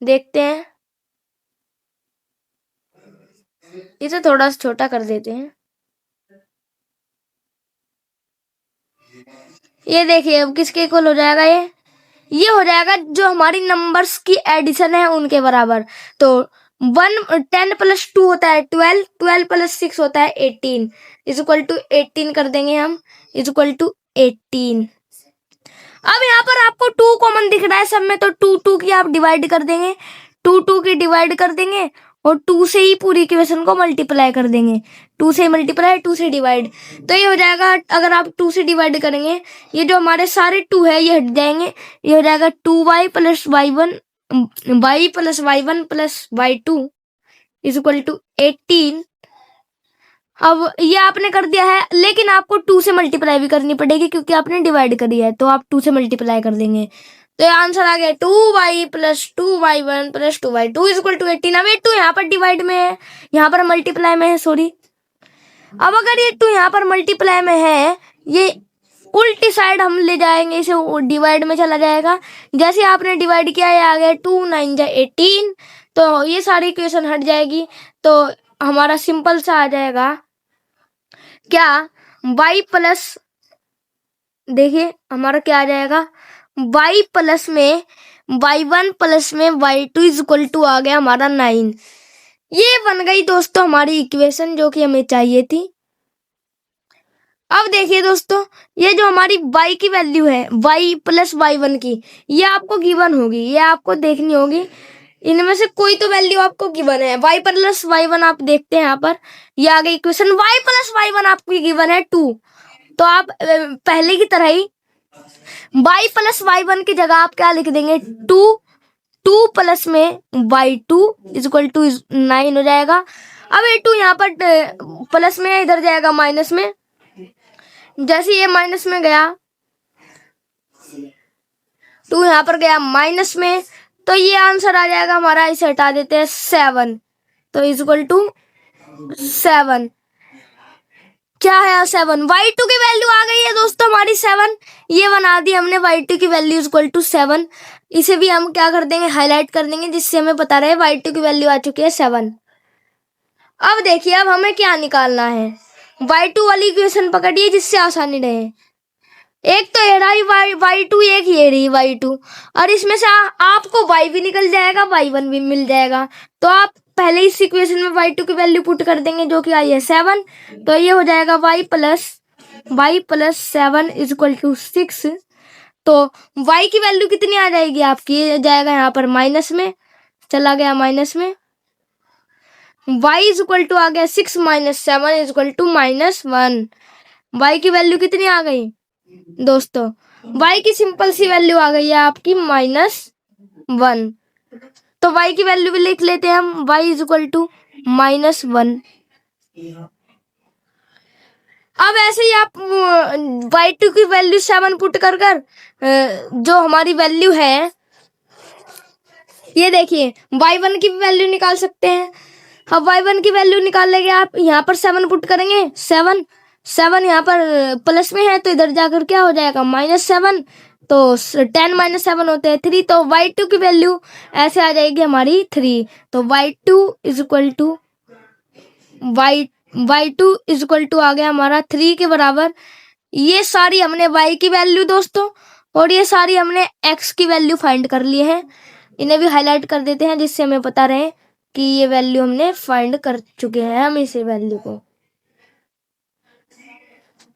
A: देखते हैं। इसे थोड़ा सा छोटा कर देते हैं। ये देखिए अब किसके इक्वल हो जाएगा, ये हो जाएगा जो हमारी नंबर्स की एडिशन है उनके बराबर। तो 10 प्लस 2 होता है 12, 12 प्लस 6 होता है 18, इज इक्वल टू 18 कर देंगे हम, इज इक्वल टू 18। अब यहाँ पर आपको 2 कॉमन दिख रहा है सब में, तो 2 की आप डिवाइड कर देंगे, 2 की डिवाइड कर देंगे और 2 से ही पूरी इक्वेशन को मल्टीप्लाई कर देंगे। 2 से मल्टीप्लाई, 2 से डिवाइड, तो ये हो जाएगा, अगर आप 2 से डिवाइड करेंगे, ये जो हमारे सारे 2 है ये हट जाएंगे। ये हो जाएगा 2y plus Y one, y plus Y one plus y2 is equal to 18। अब ये आपने कर दिया है, लेकिन आपको 2 से मल्टीप्लाई भी करनी पड़ेगी क्योंकि आपने डिवाइड करी है, तो आप 2 से मल्टीप्लाई कर देंगे। तो ये आंसर आ गया 2y plus 2y1 plus 2y2 equal to 18। अब ये 2 यहाँ पर डिवाइड में है, यहाँ पर मल्टीप्लाई में है, सॉरी। अब अगर ये 2 यहाँ पर मल्टीप्लाई में है, ये उल्टी साइड हम ले जाएंगे, इसे डिवाइड में चला जाएगा। जैसे आपने डिवाइड किया, ये आ गया 2 9 जा 18, तो ये सारी इक्वेशन हट जाएगी। तो हमारा सिंपल सा आ जाएगा क्या, y प्लस, देखिए हमारा क्या आ जाएगा, y प्लस में y1 प्लस में y2 इक्वल टू आ गया हमारा 9। ये बन गई दोस्तों हमारी इक्वेशन जो कि हमें चाहिए थी। अब देखिए दोस्तों, ये जो हमारी y की वैल्यू है, y प्लस y1 की, ये आपको गिवन होगी, ये आपको देखनी होगी। इनमें से कोई तो वैल्यू आपको गिवन है। y प्लस y1 आप देखते हैं यहाँ पर, ये आ गई इक्वेशन। y प्लस y1 आपको गिवन है 2, तो आप पहले की तरह ही y प्लस y1 की जगह आप क्या लिख देंगे, 2 प्लस में y2 इक्वल टू 9 हो जाएगा। अब ये 2 यहाँ पर प्लस में, इधर जाएगा माइनस में। जैसे ये माइनस में गया, 2 यहाँ पर गया माइनस में, तो ये आंसर आ जाएगा हमारा, इसे हटा देते हैं 7, तो इक्वल टू 7। क्या है 7, y2 की वैल्यू आ गई है दोस्तों हमारी 7। ये बना दी हमने y2 की वैल्यू इक्वल टू 7। इसे भी हम क्या कर देंगे, हाईलाइट कर देंगे, जिससे हमें पता रहे y2 की वैल्यू आ चुकी है 7। अब देखिए, अब हमें क्या निकालना है, y2 वाली इक्वेशन पकड़िए जिससे आसानी रहे। एक तो ये रही y2, एक ये रही y2, और इसमें से आपको y भी निकल जाएगा, y1 भी मिल जाएगा। तो आप पहले इस इक्वेशन में y2 की वैल्यू पुट कर देंगे जो कि आई है 7, तो ये हो जाएगा y प्लस 7 इक्वल टू 6। तो y की वैल्यू कितनी आ जाएगी आपकी, ये जाएगा यहाँ पर माइनस में, चला गया माइनस में, y इक्वल टू आ गया 6 माइनस 7 इक्वल टू -1। y की वैल्यू कितनी आ गई दोस्तों, y की सिंपल सी वैल्यू आ गई है आपकी -1। तो y की वैल्यू भी लिख लेते हैं हम, y इक्वल टू -1। अब ऐसे ही आप y2 की वैल्यू 7 पुट कर जो हमारी वैल्यू है, ये देखिए y1 की वैल्यू निकाल सकते हैं। अब y1 की वैल्यू निकाल लेंगे, आप यहाँ पर 7 पुट करेंगे, 7 यहाँ पर प्लस में है, तो इधर जाकर क्या हो जाएगा -7, तो 10 - 7 होते हैं 3, तो y2 की वैल्यू ऐसे आ जाएगी हमारी 3। तो y2 इक्वल टू आ गया हमारा 3 के बराबर। ये सारी हमने y की वैल्यू दोस्तों, और ये सारी हमने x की वैल्यू फाइंड कर ली है। इन्हें भी हाईलाइट कर देते हैं जिससे हमें पता रहे कि ये वैल्यू हमने फाइंड कर चुके हैं हम इस वैल्यू को।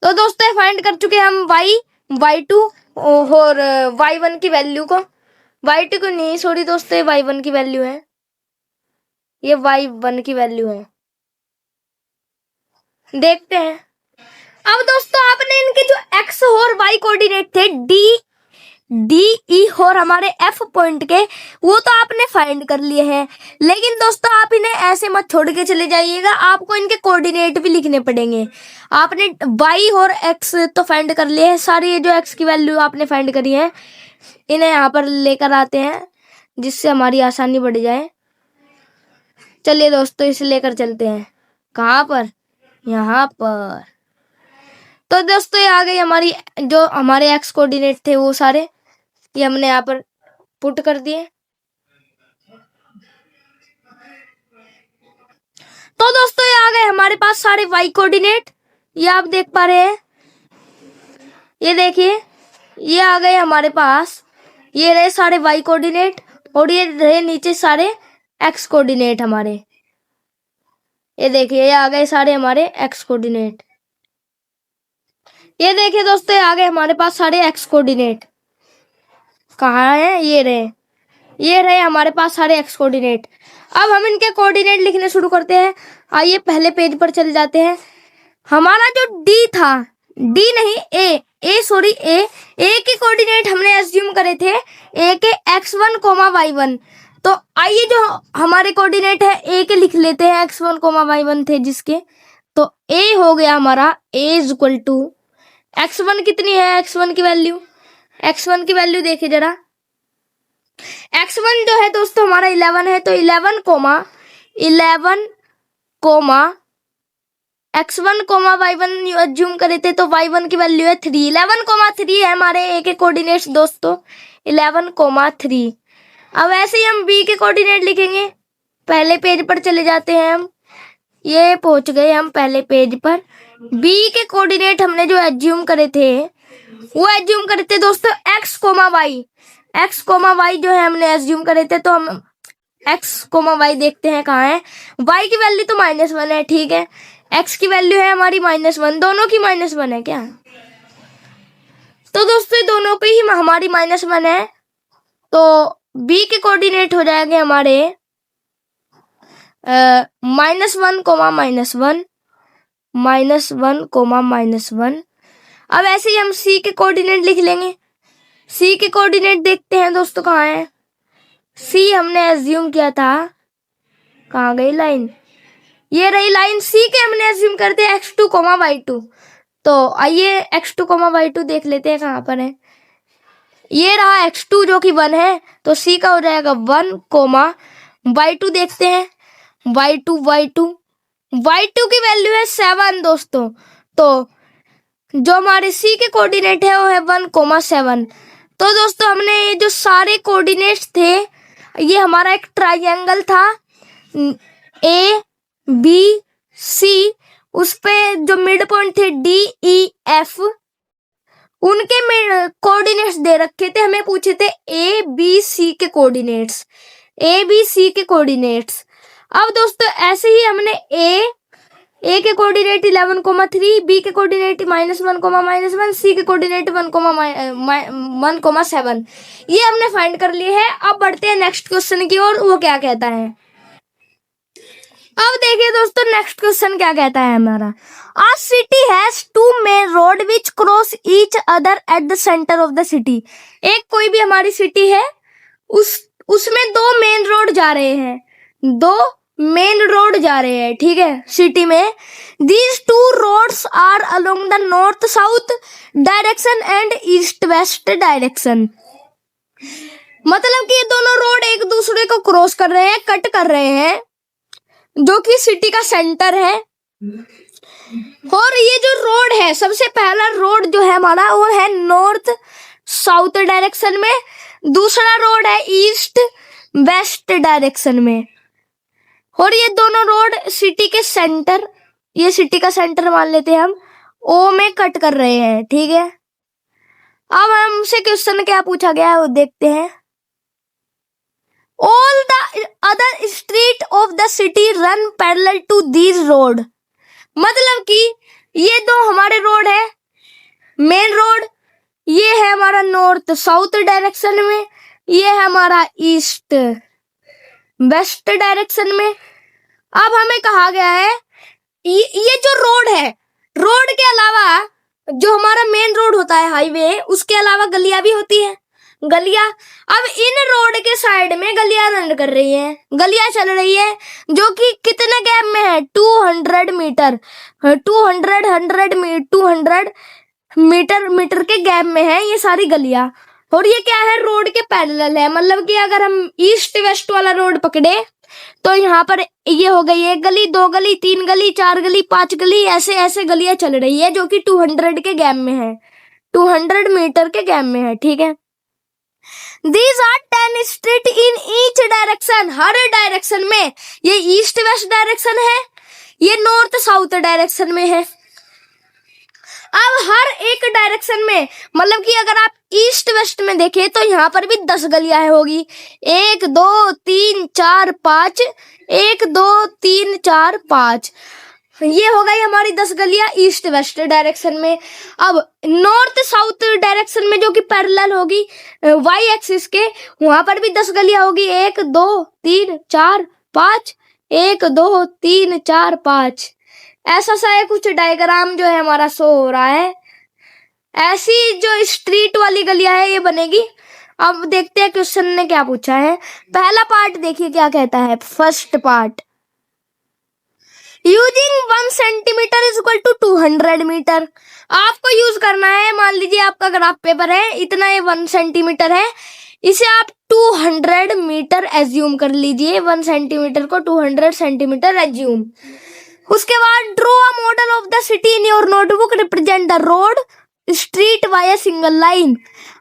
A: तो दोस्तों फाइंड कर चुके हैं हम y2 और y1 की वैल्यू को। y2 को नहीं, सॉरी दोस्तों, y1 की वैल्यू है, ये y1 की वैल्यू है। देखते हैं। अब दोस्तों आपने इनके जो x और y कोऑर्डिनेट थे D, E और हमारे F पॉइंट के, वो तो आपने फाइंड कर लिए हैं। लेकिन दोस्तों आप इन्हें ऐसे मत छोड़ के चले जाइएगा, आपको इनके कोऑर्डिनेट भी लिखने पड़ेंगे। आपने y और x तो फाइंड कर लिए हैं, सारी जो x की वैल्यू आपने फाइंड करी है, इन्हें यहाँ पर लेकर आते हैं जिससे हमारी आसानी बढ़ जाए। चलिए दोस्तों इसे लेकर चलते हैं, कहाँ पर, यहाँ पर। तो दोस्तों ये आ गई हमारी, जो हमारे x कोऑर्डिनेट थे वो सारे ये हमने यहाँ पर पुट कर दिए। तो दोस्तों ये आ गए हमारे पास सारे y कोऑर्डिनेट, ये आप देख पा रहे हैं, ये देखिए ये आ गए हमारे पास, ये रहे सारे y कोऑर्डिनेट, और ये रहे नीचे सारे x कोऑर्डिनेट हमारे। ये देखिए ये आ गए सारे हमारे x कोऑर्डिनेट। ये देखिए दोस्तों ये आ गए हमारे पास सारे x कोऑर्डिनेट। कहाँ है, ये रहे हमारे पास सारे x कोऑर्डिनेट। अब हम इनके कोऑर्डिनेट लिखने शुरू करते हैं। आइए पहले पेज पर चले जाते हैं। हमारा जो D था, D नहीं A के कोऑर्डिनेट हमने एज्यूम करे थे A के x1, y1। तो आइए जो हमारे कोऑर्डिनेट है A के लिख लेते हैं, x1, y1 थे जिसके। तो A हो गया हमारा A इक्वल टू x1 कितनी है, x1 की वैल्यू देखिए जरा, x1 जो है दोस्तों हमारा 11 है, तो 11 coma x1 coma y1 assume करे थे, तो y1 की वैल्यू है 3। 11,3 है हमारे a के कोऑर्डिनेट्स दोस्तों, 11,3। अब ऐसे ही हम b के कोऑर्डिनेट लिखेंगे। पहले पेज पर चले जाते हैं हम, ये पहुंच गए हम पहले पेज पर। b के कोऑर्डिनेट हमने जो एज्यूम करे थे, वो एज्यूम करे थे दोस्तों x कोमा y जो है हमने एज्यूम करे थे। तो हम x कोमा y देखते हैं कहाँ है। y की वैल्यू तो -1 है, ठीक है। x की वैल्यू है हमारी -1, दोनों की -1 है क्या? तो दोस्तों दोनों की ही हमारी -1 है, तो b के कोऑर्डिनेट हो जाएंगे हमारे -1 कोमा -1, -1 कोमा -1। अब ऐसे ही हम c के कोऑर्डिनेट लिख लेंगे। c के कोऑर्डिनेट देखते हैं दोस्तों कहाँ है। c हमने एज्यूम किया था, कहाँ गई लाइन, ये रही लाइन। c के हमने एज्यूम करते हैं x2 कोमा y2। तो आइए x2 कोमा y2 देख लेते हैं कहाँ पर है। ये रहा x2 जो कि 1 है, तो c का हो जाएगा 1 कोमा y2 देखते हैं, y2 की वैल्यू है 7 दोस्तों। तो जो हमारे c के कोऑर्डिनेट है वो है 1 कोमा 7। तो दोस्तों हमने ये जो सारे कोऑर्डिनेट्स थे, ये हमारा एक ट्राइंगल था a b c, उस पे जो मिड पॉइंट थे d e f, उनके कोऑर्डिनेट्स दे रखे थे। हमें पूछे थे a b c के कोऑर्डिनेट्स, अब दोस्तों ऐसे ही हमने a के कोऑर्डिनेट 11,3, b के कोऑर्डिनेट -1 कोमा -1, c के कोऑर्डिनेट 1 कोमा 7, ये हमने फाइंड कर लिए है। अब बढ़ते हैं नेक्स्ट क्वेश्चन की ओर, वो क्या कहता है। अब देखिए दोस्तों नेक्स्ट क्वेश्चन क्या कहता है हमारा। A city has 2 main road which cross each other at the center of the city। एक कोई भी हमारी सिटी है, उसमें 2 मेन रोड जा रहे हैं, ठीक है सिटी में। These 2 roads are along the north south direction and east west direction। मतलब कि ये दोनों रोड एक दूसरे को क्रॉस कर रहे हैं, कट कर रहे हैं, जो कि सिटी का सेंटर है। और ये जो रोड है, सबसे पहला रोड जो है हमारा वो है नॉर्थ साउथ डायरेक्शन में, दूसरा रोड है ईस्ट वेस्ट डायरेक्शन में। और ये दोनों रोड सिटी के सेंटर, ये सिटी का सेंटर मान लेते हैं हम, ओ में कट कर रहे हैं, ठीक है। अब हमसे क्वेश्चन क्या पूछा गया है वो देखते हैं। All the other street of the city run parallel to these road। मतलब कि ये 2 हमारे रोड है, मेन रोड, ये है हमारा नॉर्थ साउथ डायरेक्शन में, ये है हमारा ईस्ट वेस्ट डायरेक्शन में। अब हमें कहा गया है ये जो रोड है, रोड के अलावा जो हमारा मेन रोड होता है हाईवे, उसके अलावा गलियां भी होती है, गलियां। अब इन रोड के साइड में गलियां रन कर रही है, गलियां चल रही है, जो कि कितने गैप में है, 200 मीटर, 200 मीटर के गैप में है ये सारी गलियां। और ये क्या है, रोड के पैरेलल है। मतलब कि अगर हम ईस्ट वेस्ट वाला रोड पकड़े तो यहाँ पर ये हो गई 1 गली, 2 गली, 3 गली, 4 गली, 5 गली, ऐसे ऐसे गलियां चल रही है, जो कि 200 के गैप में है, 200 मीटर के गैप में है, ठीक है। These are 10 street in each direction। Her direction में, ये ईस्ट वेस्ट डायरेक्शन है, ये नॉर्थ साउथ डायरेक्शन में है। अब हर एक डायरेक्शन में, मतलब कि अगर आप ईस्ट वेस्ट में देखें तो यहाँ पर भी 10 गलियां होगी, 1 2 3 4 5, 1 2 3 4 5, ये हो गई हमारी 10 गलियां ईस्ट वेस्ट डायरेक्शन में। अब नॉर्थ साउथ डायरेक्शन में जो कि पैरेलल होगी वाई एक्सिस के, वहां पर भी 10 गलियां होगी, 1 2 3 4 5, 1 2 3 4 5। ऐसा सा है कुछ डायग्राम जो है हमारा शो हो रहा है। ऐसी जो स्ट्रीट वाली गलियां है ये बनेगी। अब देखते हैं क्वेश्चन ने क्या पूछा है। पहला पार्ट देखिए क्या कहता है। First part, using 1 centimetre is equal to 200 metre. आपको यूज करना है, मान लीजिए आपका ग्राफ पेपर है, इतना ये 1 सेंटीमीटर है, इसे आप 200 मीटर एज्यूम कर लीजिए, 1 सेंटीमीटर को 200 सेंटीमीटर एज्यूम। उसके बाद draw a model of the city in your notebook, represent the road street by a single line.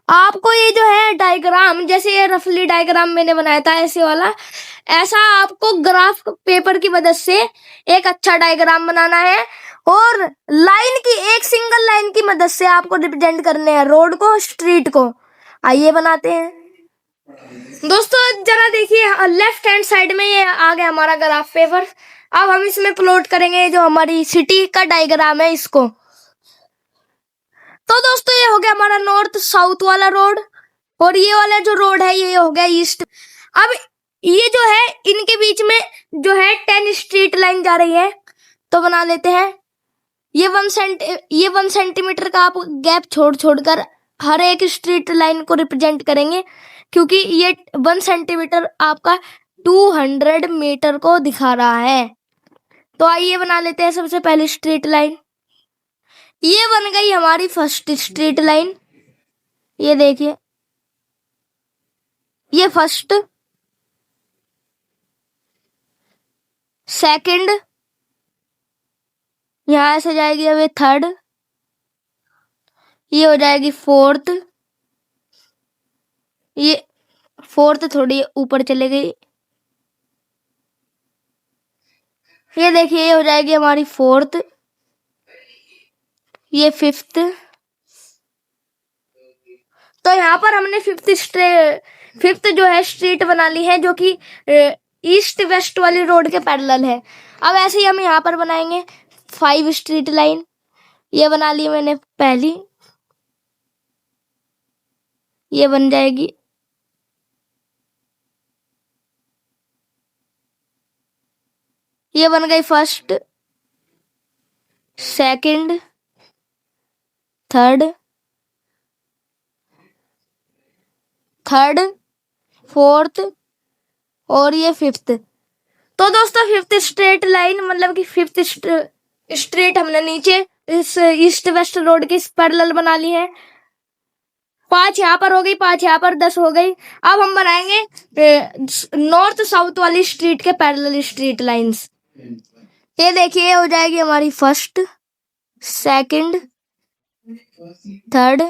A: आपको ये जो है डायग्राम, जैसे ये रफली डायग्राम मैंने बनाया था ऐसे वाला, ऐसा आपको ग्राफ पेपर की मदद से एक अच्छा डायग्राम बनाना है और लाइन की, एक सिंगल लाइन की मदद से आपको रिप्रेजेंट करने हैं रोड को, स्ट्रीट को। आइए बनाते हैं दोस्तों। जरा देखिए लेफ्ट हैंड साइड में ये आ गया हमारा ग्राफ पेपर। अब हम इसमें प्लॉट करेंगे जो हमारी सिटी का डायग्राम है इसको। तो दोस्तों ये हो गया हमारा नॉर्थ साउथ वाला रोड और ये वाला जो रोड है ये हो गया ईस्ट। अब ये जो है इनके बीच में जो है 10 स्ट्रीट लाइन जा रही है, तो बना लेते हैं। ये 1 सेंटीमीटर का आप गैप छोड़ छोड़कर हर एक स्ट्रीट लाइन को रिप्रेजेंट करेंगे, क्योंकि ये 1 सेंटीमीटर आपका 200 मीटर को दिखा रहा है। तो आइए बना लेते हैं सबसे पहली स्ट्रीट लाइन। ये बन गई हमारी फर्स्ट स्ट्रीट लाइन। ये देखिए, ये फर्स्ट, सेकंड, यहां से जाएगी अब ये थर्ड, ये हो जाएगी फोर्थ, ये फोर्थ थोड़ी ऊपर चले गई, ये देखिए ये हो जाएगी हमारी फोर्थ, ये फिफ्थ। तो यहाँ पर हमने फिफ्थ जो है स्ट्रीट बना ली है, जो कि ईस्ट वेस्ट वाली रोड के पैरेलल है। अब ऐसे ही हम यहाँ पर बनाएंगे 5 स्ट्रीट लाइन। ये बना ली मैंने पहली, ये बन जाएगी, ये बन गई फर्स्ट, सेकंड, थर्ड, फोर्थ और ये फिफ्थ। तो दोस्तों फिफ्थ स्ट्रेट लाइन मतलब कि फिफ्थ स्ट्रेट हमने नीचे इस ईस्ट वेस्ट रोड के पैरेलल बना ली है। 5 यहाँ पर हो गई, 5 यहाँ पर, 10 हो गई। अब हम बनाएंगे नॉर्थ साउथ वाली स्ट्रीट के पैरेलल स्ट्रीट लाइंस। ये देखिए ये हो जाएगी हमारी फर्स्ट, सेकंड, थर्ड,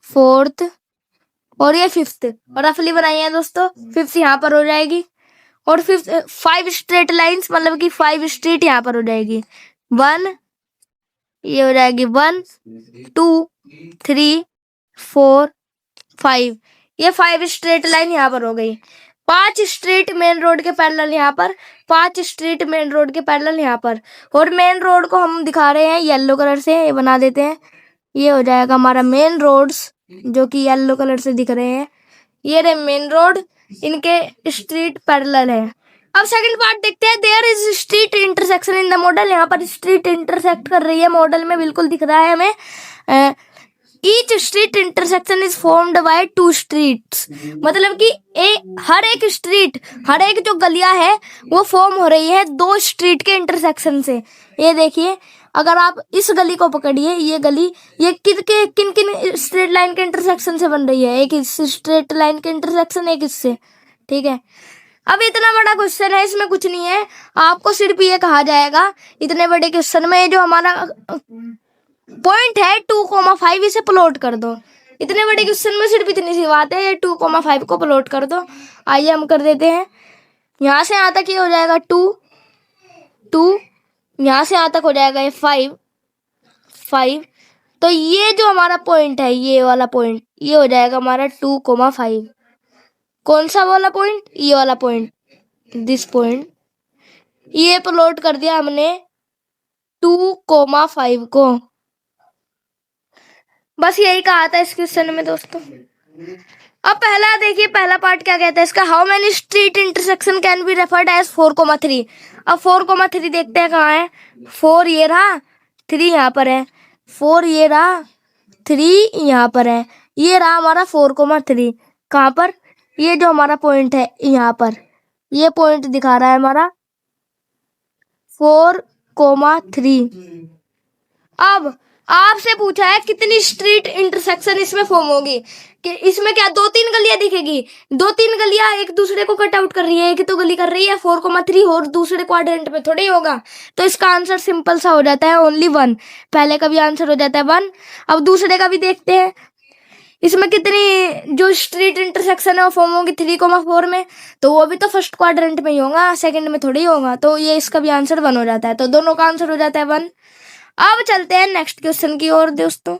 A: फोर्थ और ये फिफ्थ। और रफली बनाई है दोस्तों, फिफ्थ यहाँ पर हो जाएगी और फिफ्थ 5 स्ट्रेट लाइंस मतलब कि 5 स्ट्रीट यहाँ पर हो जाएगी। 1, ये हो जाएगी 1, 2, 3, 4, 5। ये 5 स्ट्रेट लाइन यहाँ पर हो गई। 5 स्ट्रीट मेन रोड के पैरेलल यहाँ पर, 5 स्ट्रीट मेन रोड के पैरेलल यहाँ पर। और मेन रोड को हम दिखा रहे हैं येलो कलर से, ये बना देते हैं। ये हो जाएगा हमारा मेन रोड्स जो कि येलो कलर से दिख रहे हैं। ये रहे मेन रोड, इनके स्ट्रीट पैरेलल है। अब सेकंड पार्ट देखते हैं। There is street intersection in the model. यहाँ पर स्ट्रीट इंटरसेक्ट कर रही है, मॉडल में बिल्कुल दिख रहा है हमें। Each street intersection is formed by 2 streets, मतलब कि हर एक स्ट्रीट, हर एक जो गलियां है वो फॉर्म हो रही है 2 स्ट्रीट के इंटरसेक्शन से। ये देखिए, अगर आप इस गली को पकड़िए, ये गली, ये किन किन स्ट्रेट लाइन के इंटरसेक्शन से बन रही है? एक इस स्ट्रेट लाइन के इंटरसेक्शन, एक इससे, ठीक है। अब इतना बड़ा क्वेश्चन है, इसमें कुछ नहीं है, आपको सिर्फ ये कहा जाएगा इतने बड़े क्वेश्चन में जो हमारा पॉइंट है 2,5, इसे प्लॉट कर दो। इतने बड़े क्वेश्चन में सिर्फ इतनी सी बात है, ये 2,5 को प्लॉट कर दो। आइए हम कर देते हैं। यहाँ से यहाँ तक ये हो जाएगा 2, यहाँ से यहाँ तक हो जाएगा ये 5। तो ये जो हमारा पॉइंट है, ये वाला पॉइंट, ये हो जाएगा हमारा 2,5। कौन सा वाला पॉइंट? ये वाला पॉइंट, दिस पॉइंट। ये प्लॉट कर दिया हमने 2,5 को। बस यही कहा था इस क्वेश्चन में दोस्तों। अब पहला देखिए, पहला पार्ट क्या कहता है इसका, how many street intersection can be referred as 4,3। अब 4,3 देखते हैं कहाँ है। 4 ये रहा, 3 यहाँ पर है, 4 ये रहा, 3 यहाँ पर है। ये रहा हमारा 4,3 कहाँ पर? ये जो हमारा पॉइंट है यहाँ पर, ये पॉइंट दिखा रहा है हमारा 4,3। अब आपसे पूछा है कितनी स्ट्रीट इंटरसेक्शन इसमें फॉर्म होगी, कि इसमें क्या 2-3 गलियां दिखेगी, 2-3 गलियां एक दूसरे को कट आउट कर रही है, एक तो गली कर रही है 4,3 और दूसरे क्वाड्रेंट में थोड़ी होगा। तो इसका आंसर सिंपल सा हो जाता है ओनली 1। पहले का भी आंसर हो जाता है 1। अब दूसरे का भी देखते हैं, इसमें कितनी जो स्ट्रीट इंटरसेक्शन है वो फॉर्म होगी 3,4 में, तो वो भी तो फर्स्ट क्वाड्रेंट में ही होगा, सेकंड में थोड़ी होगा। तो ये इसका भी आंसर 1 हो जाता है, तो दोनों का आंसर हो जाता है 1। अब चलते हैं नेक्स्ट क्वेश्चन की ओर दोस्तों।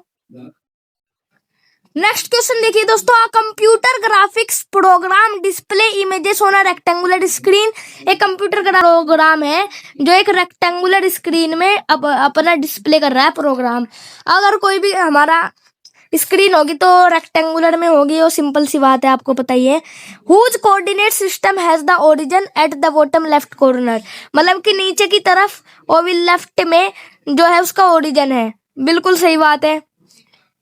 A: नेक्स्ट क्वेश्चन देखिए दोस्तों, computer graphics program display images on a rectangular screen. एक कंप्यूटर प्रोग्राम है जो एक रेक्टेंगुलर स्क्रीन में अपना डिस्प्ले कर रहा है प्रोग्राम। अगर कोई भी हमारा स्क्रीन होगी तो रेक्टेंगुलर में होगी, वो सिंपल सी बात है, आपको पता ही है। Whose coordinate system has the origin at the bottom left corner, मतलब कि नीचे की तरफ और लेफ्ट में जो है उसका ओरिजिन है। बिल्कुल सही बात है,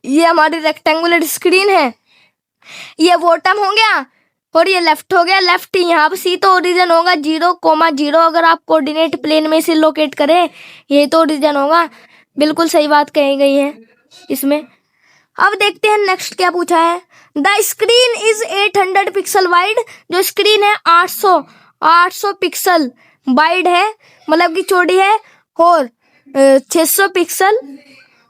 A: ये हमारी रेक्टेंगुलर स्क्रीन है, ये बॉटम हो गया और ये लेफ्ट हो गया। लेफ्ट यहाँ पर सी तो ओरिजिन होगा 0,0, अगर आप कोऑर्डिनेट प्लेन में से लोकेट करें ये तो ओरिजिन होगा। बिल्कुल सही बात कही गई है इसमें। अब देखते हैं नेक्स्ट क्या पूछा है। The screen is 800 pixel wide, जो स्क्रीन है 800 पिक्सल वाइड है, मतलब कि चौड़ी है, और 600 पिक्सल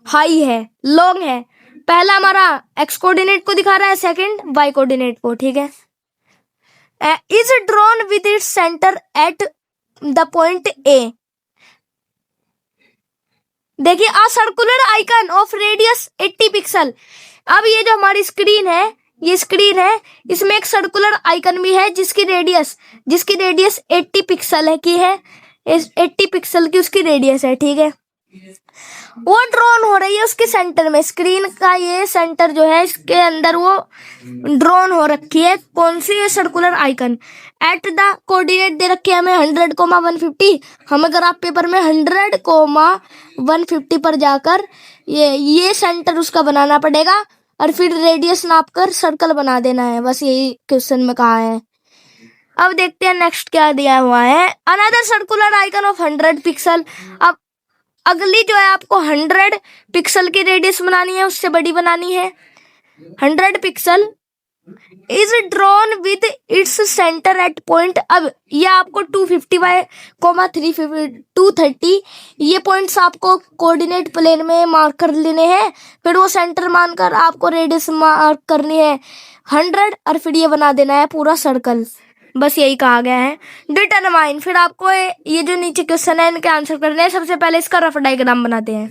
A: हाई है, लॉन्ग है। पहला हमारा एक्स कोऑर्डिनेट को दिखा रहा है, सेकंड वाई कोऑर्डिनेट को, ठीक है। Is drawn with its centre at the point A. देखिए a circular icon of radius 80 pixel. अब ये जो हमारी स्क्रीन है, ये स्क्रीन है, इसमें एक सर्कुलर आइकन भी है जिसकी रेडियस 80 पिक्सल है की है, 80 पिक्सल की उसकी रेडियस है, ठीक है। वो ड्रोन हो रही है उसके सेंटर में, स्क्रीन का ये सेंटर जो है इसके अंदर वो ड्रोन हो रखी है। कौन सी है? Circular icon. At the coordinate दे रखे हमें 100,150। हम अगर आप पेपर में 100,150 पर जाकर ये सेंटर उसका बनाना पड़ेगा और फिर रेडियस नापकर सर्कल बना देना है, बस यही क्वेश्चन में कहा है। अब देखते हैं नेक्स्ट क्या दिया हुआ है। Another circular icon of 100 pixel. अब अगली जो है आपको 100 पिक्सल की रेडियस बनानी है, उससे बड़ी बनानी है। 100 pixel is drawn with its centre eight point. अब ये आपको 250, 230 ये पॉइंट्स आपको कोऑर्डिनेट प्लेन में मार्क कर लेने हैं, फिर वो सेंटर मानकर आपको रेडियस मार्क करनी है 100 और फिर ये बना देना है पूरा सर्कल, बस यही कहा गया है। डिटरमाइन, फिर आपको ये जो नीचे क्वेश्चन है इनके आंसर करने हैं। सबसे पहले इसका रफ डायग्राम बनाते हैं।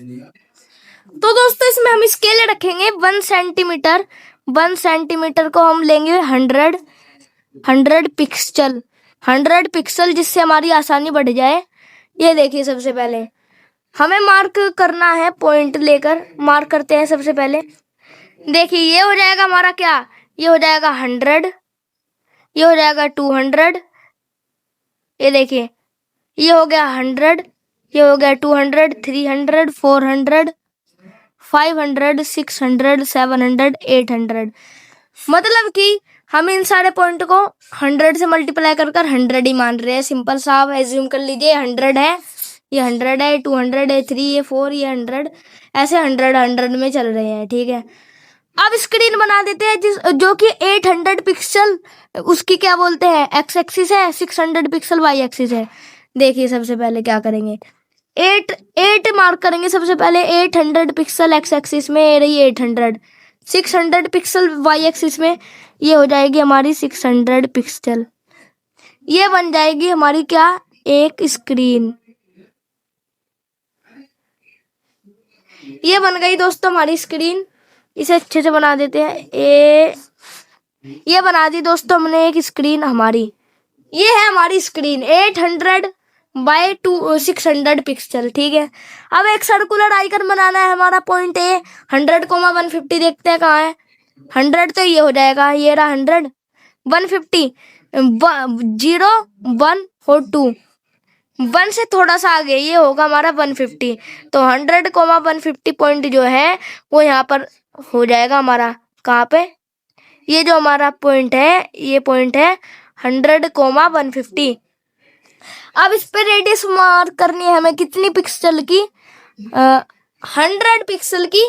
A: तो दोस्तों इसमें हम स्केल रखेंगे 1 सेंटीमीटर। 1 सेंटीमीटर को हम लेंगे 100 पिक्सल, 100 पिक्सल, जिससे हमारी आसानी बढ़ जाए। ये देखिए सबसे पहले हमें मार्क करना है, पॉइंट लेकर मार्क करते हैं। सबसे पहले देखिए ये हो जाएगा हमारा क्या, ये हो जाएगा 100, ये हो जाएगा 200, ये देखिए ये हो गया 100, ये हो गया 200, 300, 400, 500, 600, 700, 800। मतलब कि हम इन सारे पॉइंट को 100 से मल्टीप्लाई कर 100 ही मान रहे हैं। सिंपल सा आप एज्यूम कर लीजिए 100 है, ये 100 है, 200 है, 3, ये 4, ये 100, ऐसे 100 में चल रहे हैं, ठीक है। अब स्क्रीन बना देते हैं जो कि 800 पिक्सल उसकी क्या बोलते हैं एक्स एक्सिस है, 600 पिक्सल वाई एक्सिस है। देखिए सबसे पहले क्या करेंगे, 8 मार्क करेंगे सबसे पहले। 800 पिक्सल एक्स एक्सिस में रही 800, 600 पिक्सल वाई एक्सिस में ये हो जाएगी हमारी 600 पिक्सल। ये बन जाएगी हमारी क्या, एक स्क्रीन। ये बन गई दोस्तों हमारी स्क्रीन। इसे अच्छे से बना देते हैं। ये बना दी दोस्तों हमने एक स्क्रीन हमारी। ये है हमारी स्क्रीन 800 बाय 600 पिक्सल, ठीक है। अब एक सर्कुलर आइकन बनाना है हमारा पॉइंट ए। 100,150 देखते हैं कहाँ है। 100 तो ये हो जाएगा, ये रहा 100, 150, 0, 1 और 2, 1 से थोड़ा सा आगे ये होगा हमारा 150। तो 100,150 पॉइंट जो है वो यहाँ पर हो जाएगा हमारा, कहाँ पे, ये जो हमारा पॉइंट है, ये पॉइंट है 100,150। अब इस पे रेडियस मार्क करनी है हमें कितनी पिक्सल की, 100 पिक्सल की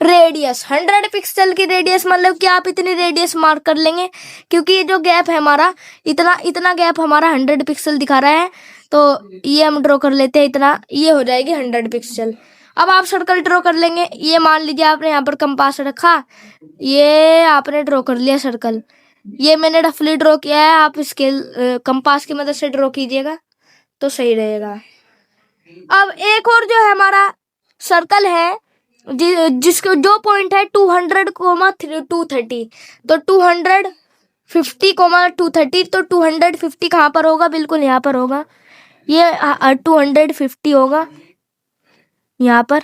A: रेडियस। 100 पिक्सल की रेडियस मतलब कि आप इतनी रेडियस मार्क कर लेंगे, क्योंकि ये जो गैप है हमारा, इतना इतना गैप हमारा 100 पिक्सल दिखा रहा है। तो ये हम ड्रॉ कर लेते हैं इतना, ये हो जाएगी 100 पिक्सल। अब आप सर्कल ड्रॉ कर लेंगे। ये मान लीजिए आपने यहाँ पर कंपास रखा, ये आपने ड्रॉ कर लिया सर्कल। ये मैंने रफली ड्रॉ किया है, आप स्केल कंपास की मदद से ड्रॉ कीजिएगा तो सही रहेगा। अब एक और जो है हमारा सर्कल है, जिसको जो पॉइंट है 200,230, तो 250,230, तो 250 कहाँ पर होगा? बिल्कुल यहाँ पर होगा। ये 250 होगा यहाँ पर,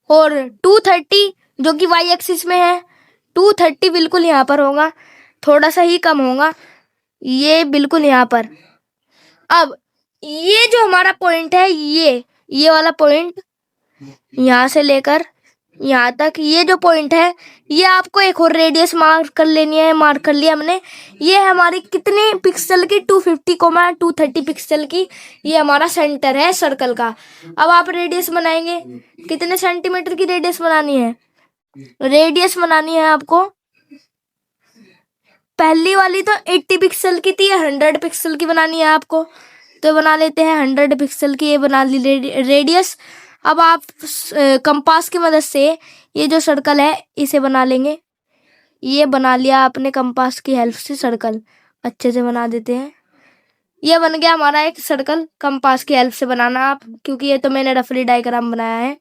A: और 230 जो कि वाई एक्सिस में है, 230 बिल्कुल यहाँ पर होगा, थोड़ा सा ही कम होगा, ये बिल्कुल यहाँ पर। अब ये जो हमारा पॉइंट है, ये वाला पॉइंट यहाँ से लेकर यहाँ तक, ये जो पॉइंट है, ये आपको एक और रेडियस मार्क कर लेनी है। मार्क कर लिया हमने। ये हमारी कितने पिक्सल की? 250,230 पिक्सल की। ये हमारा सेंटर है सर्कल का। अब आप रेडियस बनाएंगे, कितने सेंटीमीटर की रेडियस बनानी है? रेडियस बनानी है आपको, पहली वाली तो 80 पिक्सल की थी, 100 पिक्सल की बनानी है आपको, तो बना लेते हैं 100 पिक्सल की। ये बना ली रेडियस। अब आप कंपास की मदद से ये जो सर्कल है इसे बना लेंगे। ये बना लिया आपने कंपास की हेल्प से सर्कल, अच्छे से बना देते हैं। ये बन गया हमारा एक सर्कल। कंपास की हेल्प से बनाना आप, क्योंकि ये तो मैंने रफली डायग्राम बनाया है।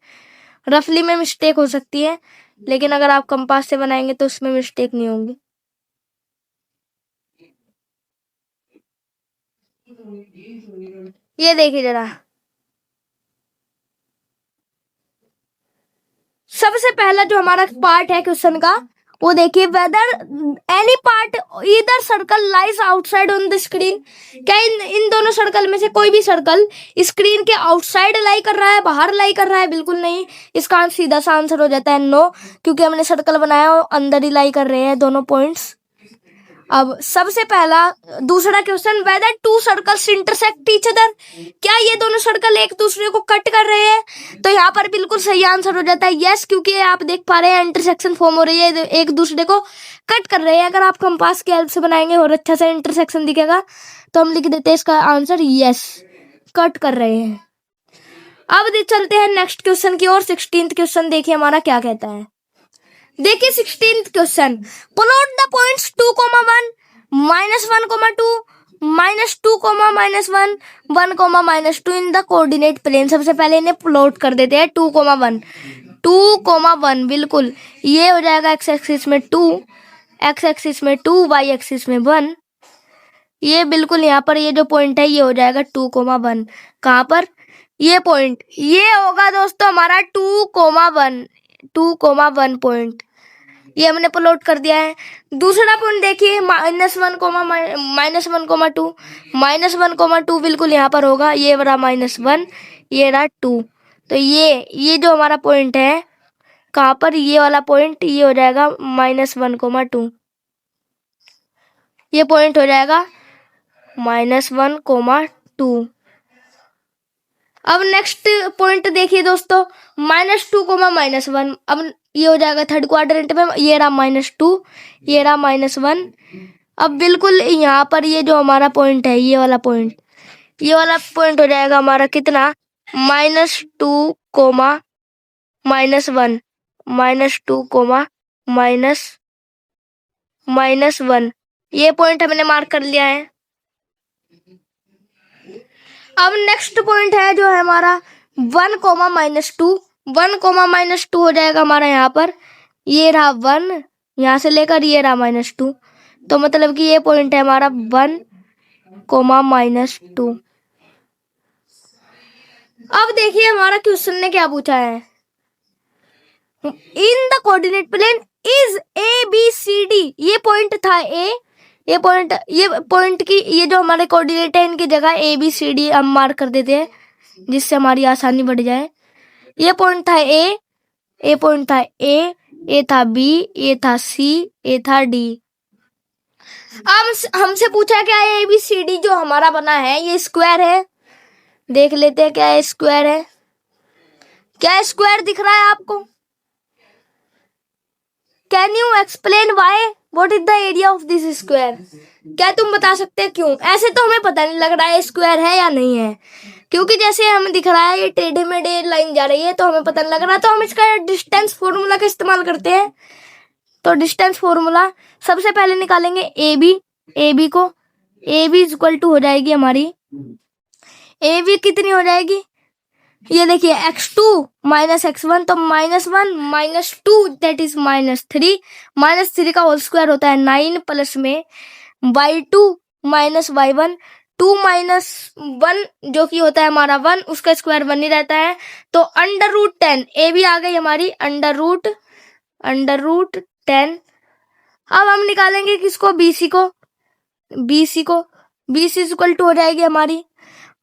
A: रफली में मिस्टेक हो सकती है, लेकिन अगर आप कंपास से बनाएंगे तो उसमें मिस्टेक नहीं होगी। ये देखिए जरा, सबसे पहला जो हमारा पार्ट है क्वेश्चन का, वो देखिए, whether any part either circle lies outside on the screen. क्या इन दोनों सर्कल में से कोई भी सर्कल स्क्रीन के आउटसाइड लाई कर रहा है, बाहर लाई कर रहा है? बिल्कुल नहीं। इसका सीधा सा आंसर हो जाता है नो, क्योंकि हमने सर्कल बनाया और अंदर ही लाई कर रहे हैं दोनों पॉइंट्स। अब सबसे पहला दूसरा question, weather to circles intersect each other. क्या ये दोनों सर्कल एक दूसरे को कट कर रहे हैं? तो यहाँ पर बिल्कुल सही आंसर हो जाता है यस, क्योंकि आप देख पा रहे हैं इंटरसेक्शन फॉर्म हो रही है, एक दूसरे को कट कर रहे हैं। अगर आप कंपास की हेल्प से बनाएंगे और अच्छा सा इंटरसेक्शन दिखेगा, तो हम लिख देते हैं इसका आंसर यस, कट कर रहे हैं। अब चलते हैं नेक्स्ट क्वेश्चन की ओर। 16th क्वेश्चन देखिए हमारा क्या कहता है। देखिए 16th question, plot the points 2,1, -1,2, -2, -1, 1, -2 in the coordinate plane. सबसे पहले इन्हें प्लॉट कर देते हैं। 2,1, 2,1 बिल्कुल ये हो जाएगा एक्स एक्सिस में 2, एक्स एक्सिस में 2, वाई एक्सिस में 1। ये बिल्कुल यहाँ पर ये जो पॉइंट है ये हो जाएगा 2,1। कहाँ पर? ये पॉइंट ये होगा दोस्तों हमारा 2,1, 2,1 पॉइंट। ये हमने प्लॉट कर दिया है। दूसरा पॉइंट देखिए, -1, -1, -1, बिल्कुल यहाँ पर होगा। ये रहा -1, ये रहा 2। तो ये जो हमारा पॉइंट है, कहाँ पर? ये वाला पॉइंट ये हो जाएगा -1, 2। ये पॉइंट हो जाएगा -1, 2। अब नेक्स्ट पॉइंट देखिए दोस्तों, -2, -1। अब ये हो जाएगा थर्ड क्वाड्रेंट में। ये रहा -2, ये रहा -1। अब बिल्कुल यहाँ पर ये जो हमारा पॉइंट है, ये वाला पॉइंट हो जाएगा हमारा कितना? -2, -1, -2, -1। ये पॉइंट हमने मार्क कर लिया है। अब नेक्स्ट पॉइंट है जो है हमारा 1, -2। 1, -2 हो जाएगा हमारा यहाँ पर। ये रहा 1, यहाँ से लेकर ये रहा -2, तो मतलब कि ये पॉइंट है हमारा 1, -2। अब देखिए हमारा क्वेश्चन ने क्या पूछा है। In the coordinate plane is ABCD। ये पॉइंट था ए, ये पॉइंट की ये जो हमारे कोऑर्डिनेट है, इनकी जगह ABCD हम मार्क कर देते हैं, जिससे हमारी आसानी बढ़ जाए। ये पॉइंट था ए, ये पॉइंट था ए, ये था B, ये था C, ये था D। अब हमसे पूछा क्या है, ABCD जो हमारा बना है ये स्क्वायर है। देख लेते हैं क्या है, स्क्वायर है। क्या स्क्वायर दिख रहा है आपको? Can you explain why? What is the area of this square? क्या तुम बता सकते हैं क्यों? ऐसे तो हमें पता नहीं लग रहा है स्क्वायर है या नहीं है, क्योंकि जैसे हमें दिख रहा है ये टेढ़े मेढ़े लाइन जा रही है, तो हमें पता नहीं लग रहा। तो हम इसका डिस्टेंस फॉर्मूला का इस्तेमाल करते हैं। तो डिस्टेंस फॉर्मूला सबसे पहले निकालेंगे ए बी को। A B is equal to हो जाएगी हमारी, ए बी कितनी हो जाएगी? ये देखिए x2 माइनस x1, तो -1 -2 दैट इज -3। -3 का होल स्क्वायर होता है 9 प्लस में y2 माइनस y1, 2 माइनस 1 जो कि होता है हमारा 1, उसका स्क्वायर 1 ही रहता है। तो √10 ए भी आ गई हमारी, अंडर रूट 10। अब हम निकालेंगे किसको? BC को। BC इज इक्वल टू हो जाएगी हमारी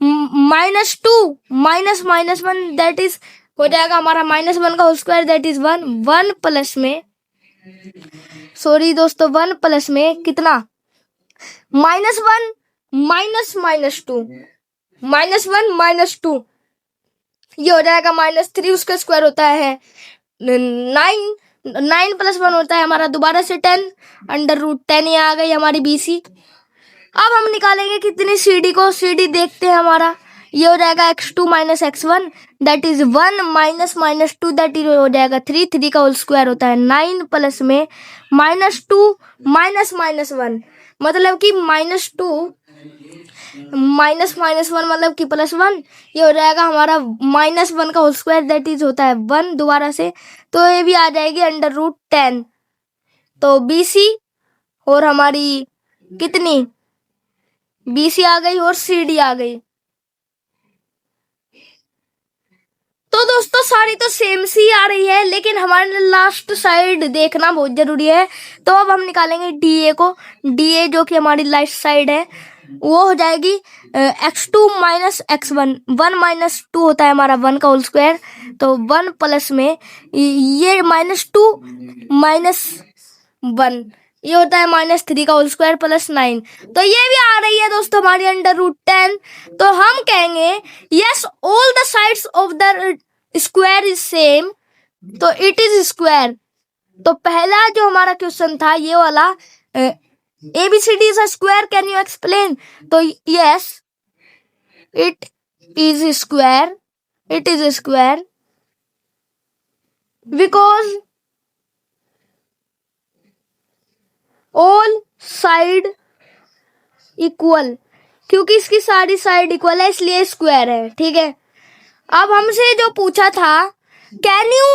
A: -2 माइनस -1 दैट इज हो जाएगा हमारा -1 का whole square that is 1। 1 plus में, सॉरी दोस्तों, 1 प्लस में कितना? -1 माइनस -2, -1 -2, ये हो जाएगा -3। उसका स्क्वायर होता है 9, 9 प्लस 1 होता है हमारा दोबारा से 10, √10 ये आ गई हमारी BC। अब हम निकालेंगे कितनी CD को? CD देखते हैं हमारा, ये हो जाएगा x2 minus x1 that is 1 minus -2 that is हो जाएगा 3। 3 का होल स्क्वायर होता है 9 प्लस में -2 माइनस -1 मतलब कि -2 माइनस -1 मतलब कि +1, ये हो जाएगा हमारा -1 का होल स्क्वायर दैट इज होता है 1 दोबारा से। तो ये भी आ जाएगी √10। तो BC और हमारी कितनी? BC आ गई और CD आ गई। तो दोस्तों सारी तो सेम सी आ रही है, लेकिन हमारे लास्ट साइड देखना बहुत जरूरी है। तो अब हम निकालेंगे DA को। DA जो कि हमारी लास्ट साइड है, वो हो जाएगी x2 माइनस x1। 1 माइनस 2 होता है हमारा 1 का होल स्क्वायर, तो 1 प्लस में ये -2 माइनस 1 ये होता है -3 का होल स्क्वायर प्लस 9। तो ये भी आ रही है दोस्तों हमारी √10। तो हम कहेंगे yes all the sides of the square is same, तो इट इज स्क्वायर। तो पहला जो हमारा क्वेश्चन था ये वाला, ABCD is a square, can you explain? तो yes, it is square because all side equal, क्योंकि इसकी सारी साइड इक्वल है इसलिए स्क्वायर है। ठीक है, अब हमसे जो पूछा था can you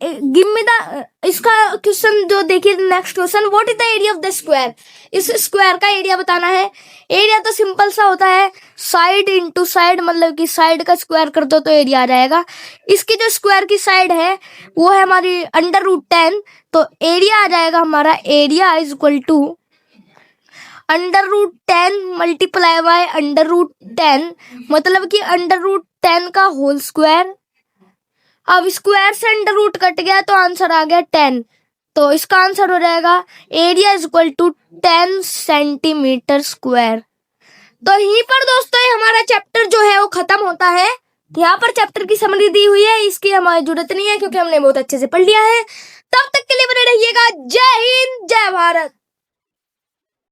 A: give me the, इसका क्वेश्चन जो देखिए next question, what is the area of the square? इस स्क्वायर का एरिया बताना है। एरिया तो सिंपल सा होता है, साइड इनटू साइड, मतलब कि साइड का स्क्वायर कर दो तो एरिया आ जाएगा। इसकी जो स्क्वायर की साइड है वो है हमारी √10, तो एरिया आ जाएगा हमारा, area is equal to √10 multiply by √10, मतलब कि √10 का होल स्क्वायर। अब स्क्वायर से √ कट गया तो आंसर आ गया 10, तो इसका आंसर हो जाएगा area is equal to 10 centimetre square. तो यहीं पर दोस्तों हमारा चैप्टर जो है वो खत्म होता है। यहाँ पर चैप्टर की समरी दी हुई है, इसकी हमारी जरूरत नहीं है क्योंकि हमने बहुत अच्छे से पढ़ लिया है। तब तक के लिए बने रहिएगा। जय हिंद, जय भारत।